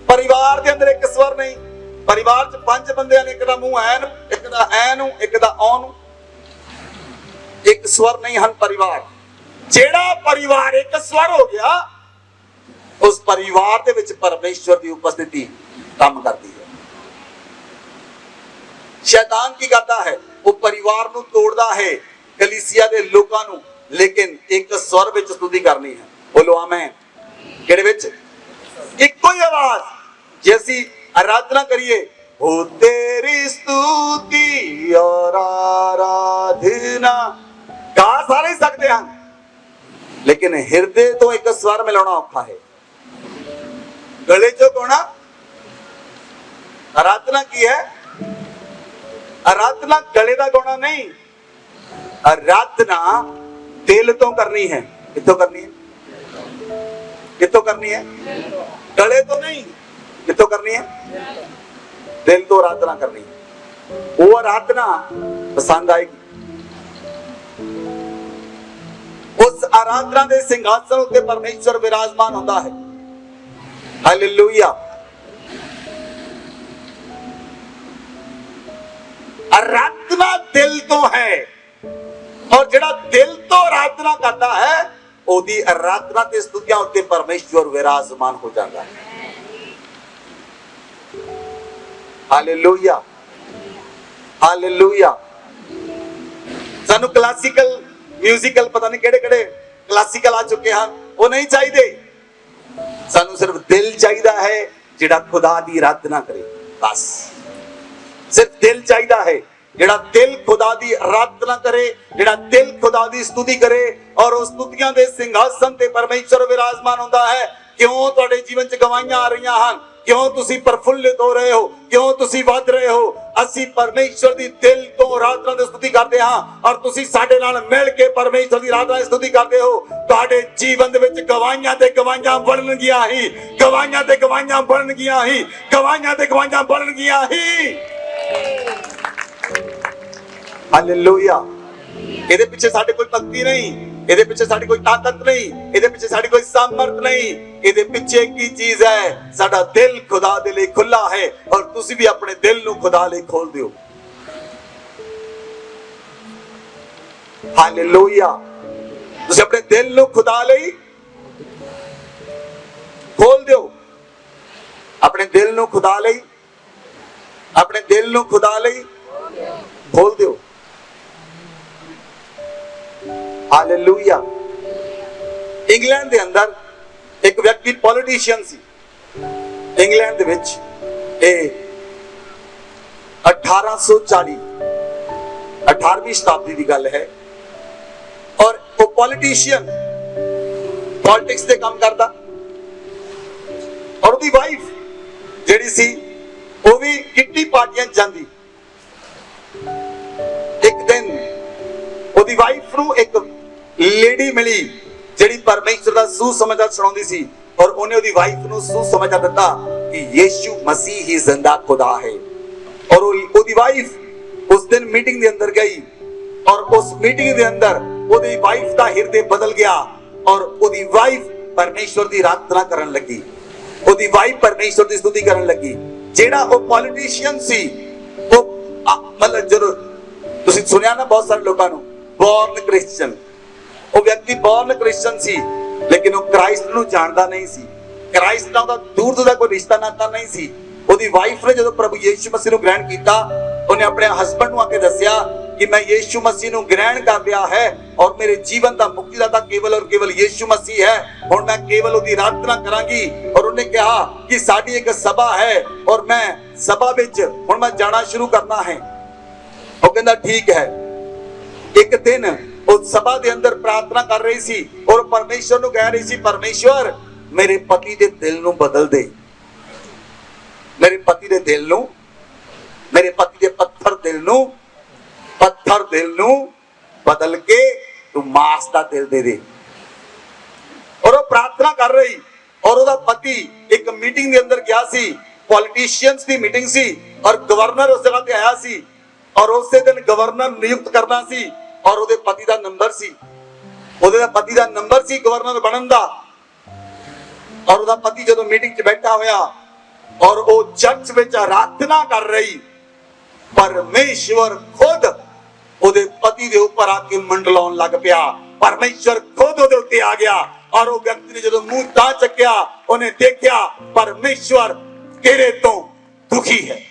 परिवार के अंदर एक स्वर नहीं। परिवार च 5 बंदे ने, एक दा मुंह ऐन, एक दा ऐन, एक दा औन, एक स्वर नहीं हन परिवार। जेड़ा परिवार एक स्वर हो गया, उस परिवार दे विच परमेश्वर की उपस्थिति काम करती है। शैतान की करता है, वो परिवार नूं तोड़दा है, कलीसिया दे लोकां नूं, लेकिन एक स्वर विच स्तुति करनी है। बोलो आमीन। किहड़े विच? इक्को ही आवाज। जैसी आराधना करिए, हो तेरी स्तुति और आराधना, गा सारे ही सकते हैं, लेकिन हृदय तो एक स्वर मिलाना औखा है। गले चो कोना आराधना की है। आराधना गले का गाना नहीं, आराधना दिल तो करनी है। कितों करनी है? कितों करनी है? गले तो नहीं, कितों करनी है? दिल तो आराधना करनी है। वो आराधना पसंद आएगी। उस आराधना के सिंहासन उत्ते परमेश्वर विराजमान होता है। हालेलुया। आराधना दिल तो है, और जेड़ा दिल तो आराधना करता है, ओदी आराधना ते स्तुतियां उत्ते परमेश्वर विराजमान हो जाता है। Hallelujah, hallelujah. सानू क्लासिकल म्यूजिकल पता नहीं केड़े केड़े क्लासिकल आ चुके हैं, वो नहीं चाहिए। सानू सिर्फ दिल चाहिए है, जिहड़ा खुदा दी आराधना करे। बस सिर्फ दिल चाहिए है, ਜਿਹੜਾ ਦਿਲ ਖੁਦਾ ਦੀ ਆਰਾਧਨਾ ਕਰੇ, ਜਿਹੜਾ ਦਿਲ ਖੁਦਾ ਦੀ ਸਤੁਤੀ ਕਰੇ ਔਰ ਉਸ ਸਤੁਤੀਆਂ ਦੇ ਸਿੰਘਾਸਨ ਤੇ ਪਰਮੇਸ਼ਰ ਵਿਰਾਜਮਾਨ ਹੁੰਦਾ ਹੈ। ਕਿਉਂ ਤੁਹਾਡੇ ਜੀਵਨ 'ਚ ਗਵਾਹੀਆਂ ਆ ਰਹੀਆਂ ਹਨ? ਕਿਉਂ ਤੁਸੀਂ ਪ੍ਰਫੁੱਲਿਤ ਹੋ ਰਹੇ ਹੋ? ਕਿਉਂ ਤੁਸੀਂ ਵੱਧ ਰਹੇ ਹੋ? ਅਸੀਂ ਪਰਮੇਸ਼ਰ ਦੀ ਦਿਲ ਤੋਂ ਆਰਾਧਨਾ ਦੀ ਸਤੁਤੀ ਕਰਦੇ ਹਾਂ ਔਰ ਤੁਸੀਂ ਸਾਡੇ ਨਾਲ ਮਿਲ ਕੇ ਪਰਮੇਸ਼ਰ ਦੀ ਆਰਾਧਨਾ ਦੀ ਸਤੁਤੀ ਕਰਦੇ ਹੋ। ਤੁਹਾਡੇ ਜੀਵਨ ਦੇ ਵਿੱਚ ਗਵਾਹੀਆਂ ਤੇ ਗਵਾਹੀਆਂ ਬਣਨਗੀਆਂ ਹੀ, ਗਵਾਹੀਆਂ ਤੇ ਗਵਾਹੀਆਂ ਬਣਨਗੀਆਂ ਹੀ, ਗਵਾਹੀਆਂ ਤੇ ਗਵਾਹੀਆਂ ਬਣਨਗੀਆਂ ਹੀ। ਹਾਲੇਲੂਇਆ। ਇਹਦੇ ਪਿੱਛੇ ਸਾਡੇ ਕੋਈ ਭਗਤੀ ਨਹੀਂ, ਇਹਦੇ ਪਿੱਛੇ ਸਾਡੀ ਕੋਈ ਤਾਕਤ ਨਹੀਂ, ਇਹਦੇ ਪਿੱਛੇ ਸਾਡੀ ਕੋਈ ਸਾਮਰਥ ਨਹੀਂ। ਇਹਦੇ ਪਿੱਛੇ ਕੀ ਚੀਜ਼ ਹੈ? ਸਾਡਾ ਦਿਲ ਖੁਦਾ ਦੇ ਲਈ ਖੁੱਲਾ ਹੈ ਔਰ ਤੁਸੀਂ ਵੀ ਆਪਣੇ ਦਿਲ ਨੂੰ ਖੁਦਾ ਲਈ ਖੋਲ ਦਿਓ। ਹਾਲੇਲੂਇਆ। ਤੁਸੀਂ ਆਪਣੇ ਦਿਲ ਨੂੰ ਖੁਦਾ ਲਈ ਖੋਲ ਦਿਓ। ਆਪਣੇ ਦਿਲ ਨੂੰ ਖੁਦਾ ਲਈ, ਆਪਣੇ ਦਿਲ ਨੂੰ ਖੁਦਾ ਲਈ ਖੋਲ ਦਿਓ। ਹਾਲੇਲੂਇਆ। ਇੰਗਲੈਂਡ ਦੇ ਅੰਦਰ ਇੱਕ ਵਿਅਕਤੀ ਪੋਲੀਟੀਸ਼ੀਅਨ ਸੀ। ਇੰਗਲੈਂਡ ਦੇ ਵਿੱਚ ਇਹ 1840 ਸ਼ਤਾਬਦੀ ਦੀ ਗੱਲ ਹੈ ਔਰ ਉਹ ਪੋਲੀਟੀਸ਼ੀਅਨ ਪੋਲਿਟਿਕਸ ਦੇ ਕੰਮ ਕਰਦਾ ਔਰ ਉਹਦੀ ਵਾਈਫ ਜਿਹੜੀ ਸੀ ਉਹ ਵੀ ਕਿੱਟੀ ਪਾਰਟੀਆਂ ਜਾਂਦੀ। ਇੱਕ ਦਿਨ ਉਹਦੀ ਵਾਈਫ ਨੂੰ ਇੱਕ ਲੇਡੀ ਮਿਲੀ ਜਿਹੜੀ ਪਰਮੇਸ਼ਰ ਦਾ ਸੁਸਮਾਚਾਰ ਸੁਣਾਉਂਦੀ ਸੀ ਔਰ ਉਹਨੇ ਉਹਦੀ ਵਾਈਫ ਨੂੰ ਸੁਸਮਾਚਾਰ ਦਿੱਤਾ ਕਿ ਯੀਸ਼ੂ ਮਸੀਹ ਹੀ ਜ਼ਿੰਦਾ ਖੁਦਾ ਹੈ। ਔਰ ਉਹਦੀ ਵਾਈਫ ਉਸ ਦਿਨ ਮੀਟਿੰਗ ਦੇ ਅੰਦਰ ਗਈ ਔਰ ਉਸ ਮੀਟਿੰਗ ਦੇ ਅੰਦਰ ਉਹਦੀ ਵਾਈਫ ਦਾ ਹਿਰਦੇ ਬਦਲ ਗਿਆ ਔਰ ਉਹਦੀ ਵਾਈਫ ਪਰਮੇਸ਼ਰ ਦੀ ਆਰਾਧਨਾ ਕਰਨ ਲੱਗੀ। ਉਹਦੀ ਵਾਈਫ ਪਰਮੇਸ਼ਰ ਦੀ ਸਤੁਤੀ ਕਰਨ ਲੱਗੀ। ਜਿਹੜਾ ਉਹ ਪੋਲੀਟੀਸ਼ੀਅਨ ਸੀ ਉਹ ਮਤਲਬ ਜਦੋਂ ਤੁਸੀਂ ਸੁਣਿਆ ਨਾ ਬਹੁਤ ਸਾਰੇ ਲੋਕਾਂ ਨੂੰ ਬੋਰਨ ਕ੍ਰਿਸਚੀਅਨ, ਉਹ ਵਿਅਕਤੀ ਬੋਰਨ ਕ੍ਰਿਸਚੀਅਨ ਸੀ ਲੇਕਿਨ ਉਹ ਕ੍ਰਾਈਸਟ ਨੂੰ ਜਾਣਦਾ ਨਹੀਂ ਸੀ। ਕ੍ਰਾਈਸਟ ਨਾਲ ਉਹਦਾ ਦੂਰ ਦੂਰ ਦਾ ਕੋਈ ਰਿਸ਼ਤਾ ਨਾਤਾ ਨਹੀਂ ਸੀ। ਉਹਦੀ ਵਾਈਫ ਨੇ ਜਦੋਂ ਪ੍ਰਭੂ ਯੀਸ਼ੂ ਮਸੀਹ ਨੂੰ ਗ੍ਰਹਿਣ ਕੀਤਾ, ਉਹਨੇ ਆਪਣੇ ਹਸਬੰਡ ਨੂੰ ਆ ਕੇ ਦੱਸਿਆ ਕਿ ਮੈਂ ਯੀਸ਼ੂ ਮਸੀਹ ਨੂੰ ਗ੍ਰਹਿਣ ਕਰ ਲਿਆ ਹੈ ਔਰ ਮੇਰੇ ਜੀਵਨ ਦਾ ਮੁਕਤੀਦਾਤਾ ਕੇਵਲ ਔਰ ਕੇਵਲ ਯੀਸ਼ੂ ਮਸੀਹ ਹੈ। ਹੁਣ ਮੈਂ ਕੇਵਲ ਉਹਦੀ ਆਰਾਧਨਾ ਕਰਾਂਗੀ। ਔਰ ਉਹਨੇ ਕਿਹਾ ਕਿ ਸਾਡੀ ਇੱਕ ਸਭਾ ਹੈ ਔਰ ਮੈਂ ਸਭਾ ਵਿੱਚ ਹੁਣ ਮੈਂ ਜਾਣਾ ਸ਼ੁਰੂ ਕਰਨਾ ਹੈ। ਉਹ ਕਹਿੰਦਾ ਠੀਕ ਹੈ। ਇੱਕ ਦਿਨ ਉਹ ਸਭਾ ਦੇ ਅੰਦਰ ਪ੍ਰਾਰਥਨਾ ਕਰ ਰਹੀ ਸੀ ਔਰ ਪਰਮੇਸ਼ਰ ਨੂੰ ਕਹਿ ਰਹੀ ਸੀ, ਪਰਮੇਸ਼ਰ ਮੇਰੇ ਪਤੀ ਦੇ ਦਿਲ ਨੂੰ ਬਦਲ ਦੇ, ਮੇਰੇ ਪਤੀ ਦੇ ਦਿਲ ਨੂੰ, ਮੇਰੇ ਪਤੀ ਦੇ ਪੱਥਰ ਦਿਲ ਨੂੰ ਬਦਲ ਕੇ ਤੂੰ ਮਾਸ ਦਾ ਦਿਲ ਦੇ ਦੇ। ਔਰ ਉਹ ਪ੍ਰਾਰਥਨਾ ਕਰ ਰਹੀ ਔਰ ਉਹਦਾ ਪਤੀ ਇੱਕ ਮੀਟਿੰਗ ਦੇ ਅੰਦਰ ਗਿਆ ਸੀ, ਪੋਲੀਟੀਸ਼ੀਅਨਸ ਦੀ ਮੀਟਿੰਗ ਸੀ ਔਰ ਗਵਰਨਰ ਉਸ ਜਗ੍ਹਾ ਤੇ ਆਇਆ ਸੀ ਔਰ ਉਸੇ ਦਿਨ ਗਵਰਨਰ ਨਿਯੁਕਤ ਕਰਨਾ ਸੀ ਔਰ ਉਹਦੇ ਪਤੀ ਦਾ ਨੰਬਰ ਸੀ, ਉਹਦੇ ਪਤੀ ਦਾ ਨੰਬਰ ਸੀ ਗਵਰਨਰ ਬਣਨ ਦਾ। ਔਰ ਉਹਦਾ ਪਤੀ ਜਦੋਂ ਮੀਟਿੰਗ 'ਚ ਬੈਠਾ ਹੋਇਆ ਔਰ ਉਹ ਚਰਚ ਵਿੱਚ ਆਰਾਧਨਾ ਕਰ ਰਹੀ, ਪਰਮੇਸ਼ਵਰ ਖੁਦ ਉਹਦੇ ਪਤੀ ਦੇ ਉੱਪਰ ਆ ਕੇ ਮੰਡਲਾਉਣ ਲੱਗ ਪਿਆ। ਪਰਮੇਸ਼ਵਰ ਖੁਦ ਉਹਦੇ ਉੱਤੇ ਆ ਗਿਆ ਔਰ ਉਹ ਵਿਅਕਤੀ ਨੇ ਜਦੋਂ ਮੂੰਹ ਤਾਂ ਚੱਕਿਆ ਉਹਨੇ ਦੇਖਿਆ ਪਰਮੇਸ਼ਵਰ ਤੇਰੇ ਤੋਂ ਦੁਖੀ ਹੈ।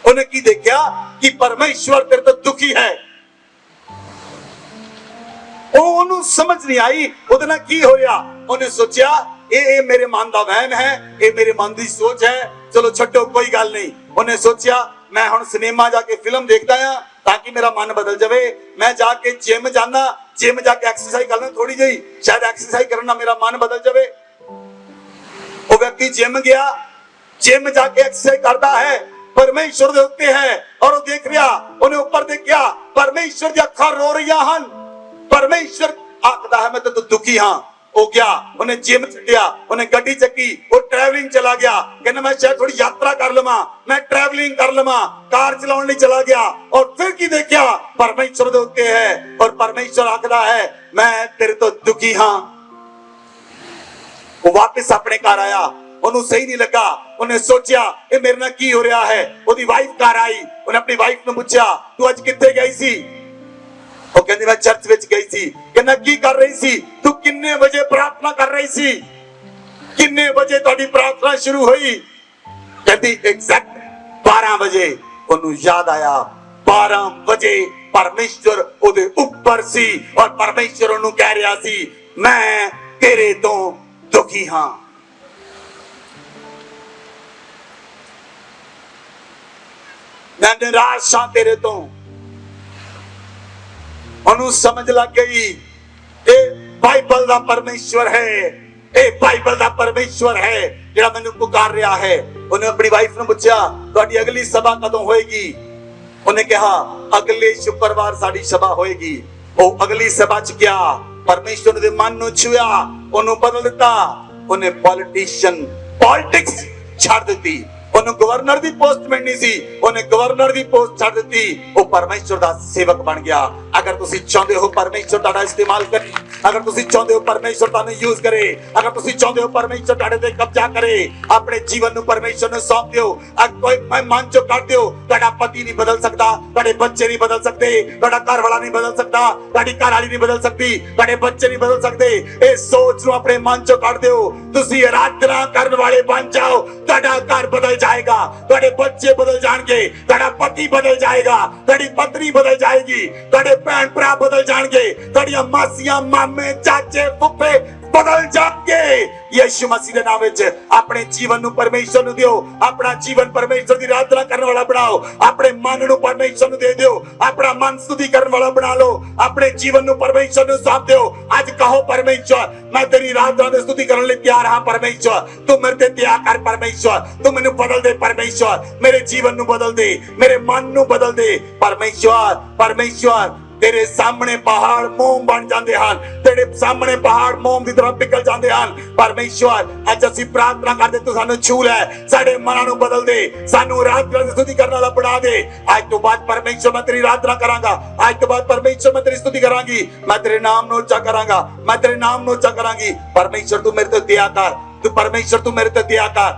ਉਹਨੇ ਕੀ ਦੇਖਿਆ ਕਿ ਪਰਮੇਸ਼ਵਰ ਤੇਰੇ ਤੋਂ ਦੁਖੀ ਹੈ। ਉਹਨੂੰ ਸਮਝ ਨਹੀਂ ਆਈ ਉਹਦੇ ਨਾਲ ਕੀ ਹੋ ਰਿਹਾ। ਉਹਨੇ ਸੋਚਿਆ ਇਹ ਮੇਰੇ ਮਨ ਦਾ ਵਹਿਮ ਹੈ, ਇਹ ਮੇਰੇ ਮਨ ਦੀ ਸੋਚ ਹੈ, ਚਲੋ ਛੱਡੋ ਕੋਈ ਗੱਲ ਨਹੀਂ। ਉਹਨੇ ਸੋਚਿਆ ਮੈਂ ਹੁਣ ਸਿਨੇਮਾ ਜਾ ਕੇ ਫਿਲਮ ਦੇਖਦਾ ਆ ਤਾਂ ਕਿ ਮੇਰਾ ਮਨ ਬਦਲ ਜਾਵੇ। ਮੈਂ ਜਾ ਕੇ ਜਿਮ ਜਾਣਾ, ਜਿਮ ਜਾ ਕੇ ਐਕਸਰਸਾਈਜ਼ ਕਰਨਾ ਥੋੜੀ ਜਿਹੀ, ਸ਼ਾਇਦ ਐਕਸਰਸਾਈਜ਼ ਕਰਨ ਨਾਲ ਮੇਰਾ ਮਨ ਬਦਲ ਜਾਵੇ। ਉਹ ਵਿਅਕਤੀ ਜਿਮ ਗਿਆ, ਜਿਮ ਜਾ ਕੇ ਐਕਸਰਸਾਈਜ਼ ਕਰਦਾ ਹੈ, ਪਰਮੇਸ਼ਵਰ ਦੇ ਉੱਤੇ ਹੈ ਔਰ ਉਹ ਦੇਖ ਰਿਹਾ, ਉਹਨੇ ਉੱਪਰ ਦੇਖਿਆ ਪਰਮੇਸ਼ਵਰ ਦੀਆਂ ਅੱਖਾਂ ਰੋ ਰਹੀਆਂ ਹਨ। ਪਰਮੇਸ਼ਵਰ ਆਖਦਾ ਹੈ ਮੈਂ ਤਾਂ ਦੁਖੀ ਹਾਂ। ਉਹ ਗਿਆ, ਉਹਨੇ ਜਿਮ ਛੱਡਿਆ, ਉਹਨੇ ਗੱਡੀ ਚੱਕੀ, ਉਹ ਟਰੈਵਲਿੰਗ ਚਲਾ ਗਿਆ। ਕਹਿੰਦਾ ਮੈਂ ਸ਼ਾਇਦ ਥੋੜੀ ਯਾਤਰਾ ਕਰ ਲਵਾਂ, ਮੈਂ ਟਰੈਵਲਿੰਗ ਕਰ ਲਵਾਂ, ਕਾਰ ਚਲਾਉਣ ਲਈ ਚਲਾ ਗਿਆ ਔਰ ਫਿਰ ਕੀ ਦੇਖਿਆ ਪਰਮੇਸ਼ਵਰ ਦੇ ਉੱਤੇ ਹੈ ਔਰ ਪਰਮੇਸ਼ਵਰ ਆਖਦਾ ਹੈ ਮੈਂ ਤੇਰੇ ਤੋਂ ਦੁਖੀ ਹਾਂ। ਉਹ ਵਾਪਸ ਆਪਣੇ ਘਰ ਆਇਆ, ਉਹਨੂੰ ਸਹੀ ਨਹੀਂ ਲੱਗਾ। ਉਹਨੇ ਸੋਚਿਆ ਇਹ ਮੇਰੇ ਨਾਲ ਕੀ ਹੋ ਰਿਹਾ ਹੈ। ਉਹਦੀ ਵਾਈਫ ਘਰ ਆਈ, ਉਹਨੇ ਆਪਣੀ ਵਾਈਫ ਨੂੰ ਪੁੱਛਿਆ ਤੂੰ ਅੱਜ ਕਿੱਥੇ ਗਈ ਸੀ। ਉਹ ਕਹਿੰਦੀ ਮੈਂ ਚਰਚ ਵਿੱਚ ਗਈ ਸੀ। ਕਹਿੰਦਾ ਕੀ ਕਰ ਰਹੀ ਸੀ ਤੂੰ, ਕਿੰਨੇ ਵਜੇ ਪ੍ਰਾਰਥਨਾ ਕਰ ਰਹੀ ਸੀ, ਕਿੰਨੇ ਵਜੇ ਤੁਹਾਡੀ ਪ੍ਰਾਰਥਨਾ ਸ਼ੁਰੂ ਹੋਈ। ਕਹਿੰਦੀ ਐਗਜ਼ੈਕਟ 12 ਵਜੇ। ਉਹਨੂੰ ਯਾਦ ਆਇਆ 12 ਵਜੇ ਪਰਮੇਸ਼ਵਰ ਉਹਦੇ ਉੱਪਰ ਸੀ ਔਰ ਪਰਮੇਸ਼ਵਰ ਉਹਨੂੰ ਕਹਿ ਰਿਹਾ ਸੀ ਮੈਂ ਤੇਰੇ ਤੋਂ ਦੁਖੀ ਹਾਂ। मैं निराश हाँ तेरे तो। ਉਹਨੂੰ ਸਮਝ ਲੱਗ ਗਈ ਇਹ ਬਾਈਬਲ ਦਾ ਪਰਮੇਸ਼ਵਰ ਹੈ, ਇਹ ਬਾਈਬਲ ਦਾ ਪਰਮੇਸ਼ਵਰ ਹੈ ਜਿਹੜਾ ਮੈਨੂੰ ਪੁਕਾਰ ਰਿਹਾ ਹੈ। ਉਹਨੇ ਆਪਣੀ ਵਾਈਫ ਨੂੰ ਪੁੱਛਿਆ ਤੁਹਾਡੀ ਅਗਲੀ ਸਭਾ ਕਦੋਂ ਹੋਏਗੀ? ਉਹਨੇ ਕਿਹਾ ਅਗਲੇ ਸ਼ੁੱਕਰਵਾਰ ਸਾਡੀ ਸਭਾ ਹੋਏਗੀ। ਉਹ ਅਗਲੀ ਸਭਾ ਚ ਗਿਆ, ਪਰਮੇਸ਼ਵਰ ਦੇ ਮਨ ਨੂੰ ਛੂਇਆ, ਉਹਨੂੰ ਬਦਲ ਦਿੱਤਾ। ਉਹਨੇ ਪੋਲਿਟਿਕਸ ਛੱਡ ਦਿੱਤੀ। ਉਹਨੂੰ ਗਵਰਨਰ ਦੀ ਪੋਸਟ ਮਿਲਣੀ ਸੀ, ਉਹਨੇ ਗਵਰਨਰ ਦੀ ਪੋਸਟ ਛੱਡ ਦਿੱਤੀ। ਉਹ ਪਰਮੇਸ਼ਵਰ ਦਾ ਸੇਵਕ ਬਣ ਗਿਆ। ਅਗਰ ਤੁਸੀਂ ਚਾਹੁੰਦੇ ਹੋ ਪਰਮੇਸ਼ਵਰ ਤੁਹਾਡਾ ਇਸਤੇਮਾਲ ਕਰੇ, ਅਗਰ ਤੁਸੀਂ ਚਾਹੁੰਦੇ ਹੋ ਪਰਮੇਸ਼ਵਰ ਤੁਹਾਨੂੰ ਯੂਜ਼ ਕਰੇ, ਅਗਰ ਤੁਸੀਂ ਚਾਹੁੰਦੇ ਹੋ ਪਰਮੇਸ਼ਵਰ ਤੁਹਾਡੇ ਤੇ ਕਬਜ਼ਾ ਕਰੇ, ਆਪਣੇ ਜੀਵਨ ਨੂੰ ਪਰਮੇਸ਼ਵਰ ਨੂੰ ਸੌਂਪ ਦਿਓ। ਕੋਈ ਮਨ ਚੋਂ ਕੱਢ ਦਿਓ ਤੁਹਾਡਾ ਪਤੀ ਨਹੀਂ ਬਦਲ ਸਕਦਾ, ਤੁਹਾਡੇ ਬੱਚੇ ਨਹੀਂ ਬਦਲ ਸਕਦੇ, ਤੁਹਾਡਾ ਘਰ ਵਾਲਾ ਨਹੀਂ ਬਦਲ ਸਕਦਾ, ਤੁਹਾਡੀ ਘਰ ਵਾਲੀ ਨਹੀਂ ਬਦਲ ਸਕਦੀ, ਤੁਹਾਡੇ ਬੱਚੇ ਨਹੀਂ ਬਦਲ ਸਕਦੇ। ਇਹ ਸੋਚ ਨੂੰ ਆਪਣੇ ਮਨ ਚੋਂ ਕੱਢ ਦਿਓ। ਤੁਸੀਂ ਆਰਾਧਨਾ ਕਰਨ ਵਾਲੇ ਬਣ ਜਾਓ, ਤੁਹਾਡਾ ਘਰ ਬਦਲ ਜਾਏਗਾ, ਤੁਹਾਡੇ ਬੱਚੇ ਬਦਲ ਜਾਣਗੇ, ਤੁਹਾਡਾ ਪਤੀ ਬਦਲ ਜਾਏਗਾ, ਤੁਹਾਡੀ ਪਤਨੀ ਬਦਲ ਜਾਏਗੀ, ਤੁਹਾਡੇ ਭੈਣ ਭਰਾ ਬਦਲ ਜਾਣਗੇ, ਤੁਹਾਡੀਆਂ ਮਾਸੀਆਂ ਮਾਮੇ ਚਾਚੇ ਫੁੱਫੇ ਬਦਲ ਜਾਣਗੇ। ਯਿਸੂ ਮਸੀਹ ਦੇ ਨਾਮ ਵਿੱਚ ਆਪਣੇ ਜੀਵਨ ਨੂੰ ਪਰਮੇਸ਼ਵਰ ਨੂੰ ਦਿਓ। ਆਪਣਾ ਜੀਵਨ ਪਰਮੇਸ਼ਵਰ ਦੀ ਆਰਾਧਨਾ ਕਰਨ ਵਾਲਾ ਬਣਾਓ। ਆਪਣੇ ਮਨ ਨੂੰ ਪਰਮੇਸ਼ਵਰ ਨੂੰ ਦੇ ਦਿਓ। ਆਪਣਾ ਮਨ ਸਤੁਤੀ ਕਰਨ ਵਾਲਾ ਬਣਾ ਲਓ। ਆਪਣੇ ਜੀਵਨ ਨੂੰ ਪਰਮੇਸ਼ਵਰ ਨੂੰ ਸੌਂਪ ਦਿਓ। ਅੱਜ ਕਹੋ ਪਰਮੇਸ਼ਵਰ ਮੈਂ ਤੇਰੀ ਆਰਾਧਨਾ ਤੇ ਸਤੁਤੀ ਕਰਨ ਲਈ ਤਿਆਰ ਹਾਂ। ਪਰਮੇਸ਼ਵਰ ਤੂੰ ਮੇਰੇ ਤੇ ਦਇਆ ਕਰ, ਪਰਮੇਸ਼ਵਰ ਤੂੰ ਮੈਨੂੰ ਬਦਲ ਦੇ, ਪਰਮੇਸ਼ਵਰ ਮੇਰੇ ਜੀਵਨ ਨੂੰ ਬਦਲ ਦੇ, ਮੇਰੇ ਮਨ ਨੂੰ ਬਦਲ ਦੇ। ਪਰਮੇਸ਼ਵਰ तेरे सामने पहाड़ मोम बन जाते हैं, तेरे सामने पहाड़ मोम की तरह पिघल जाते हैं। परमेश्वर अज असीं प्रार्थना करते तू सानू छू लै, साडे मनां नूं बदल दे, सानू आराधना दी स्तुति करने वाला बना दे। आज तो बाद परमेश्वर मैं तेरी आराधना करांगा, आज तो बाद परमेश्वर मैं तेरी स्तुति करांगी, मैं तेरे नाम नूं उच्चा करांगा, मैं तेरे नाम नूं उच्चा करांगी। परमेश्वर तू मेरे ते दया कर, तू परमेश्वर तू मेरे ते दया कर।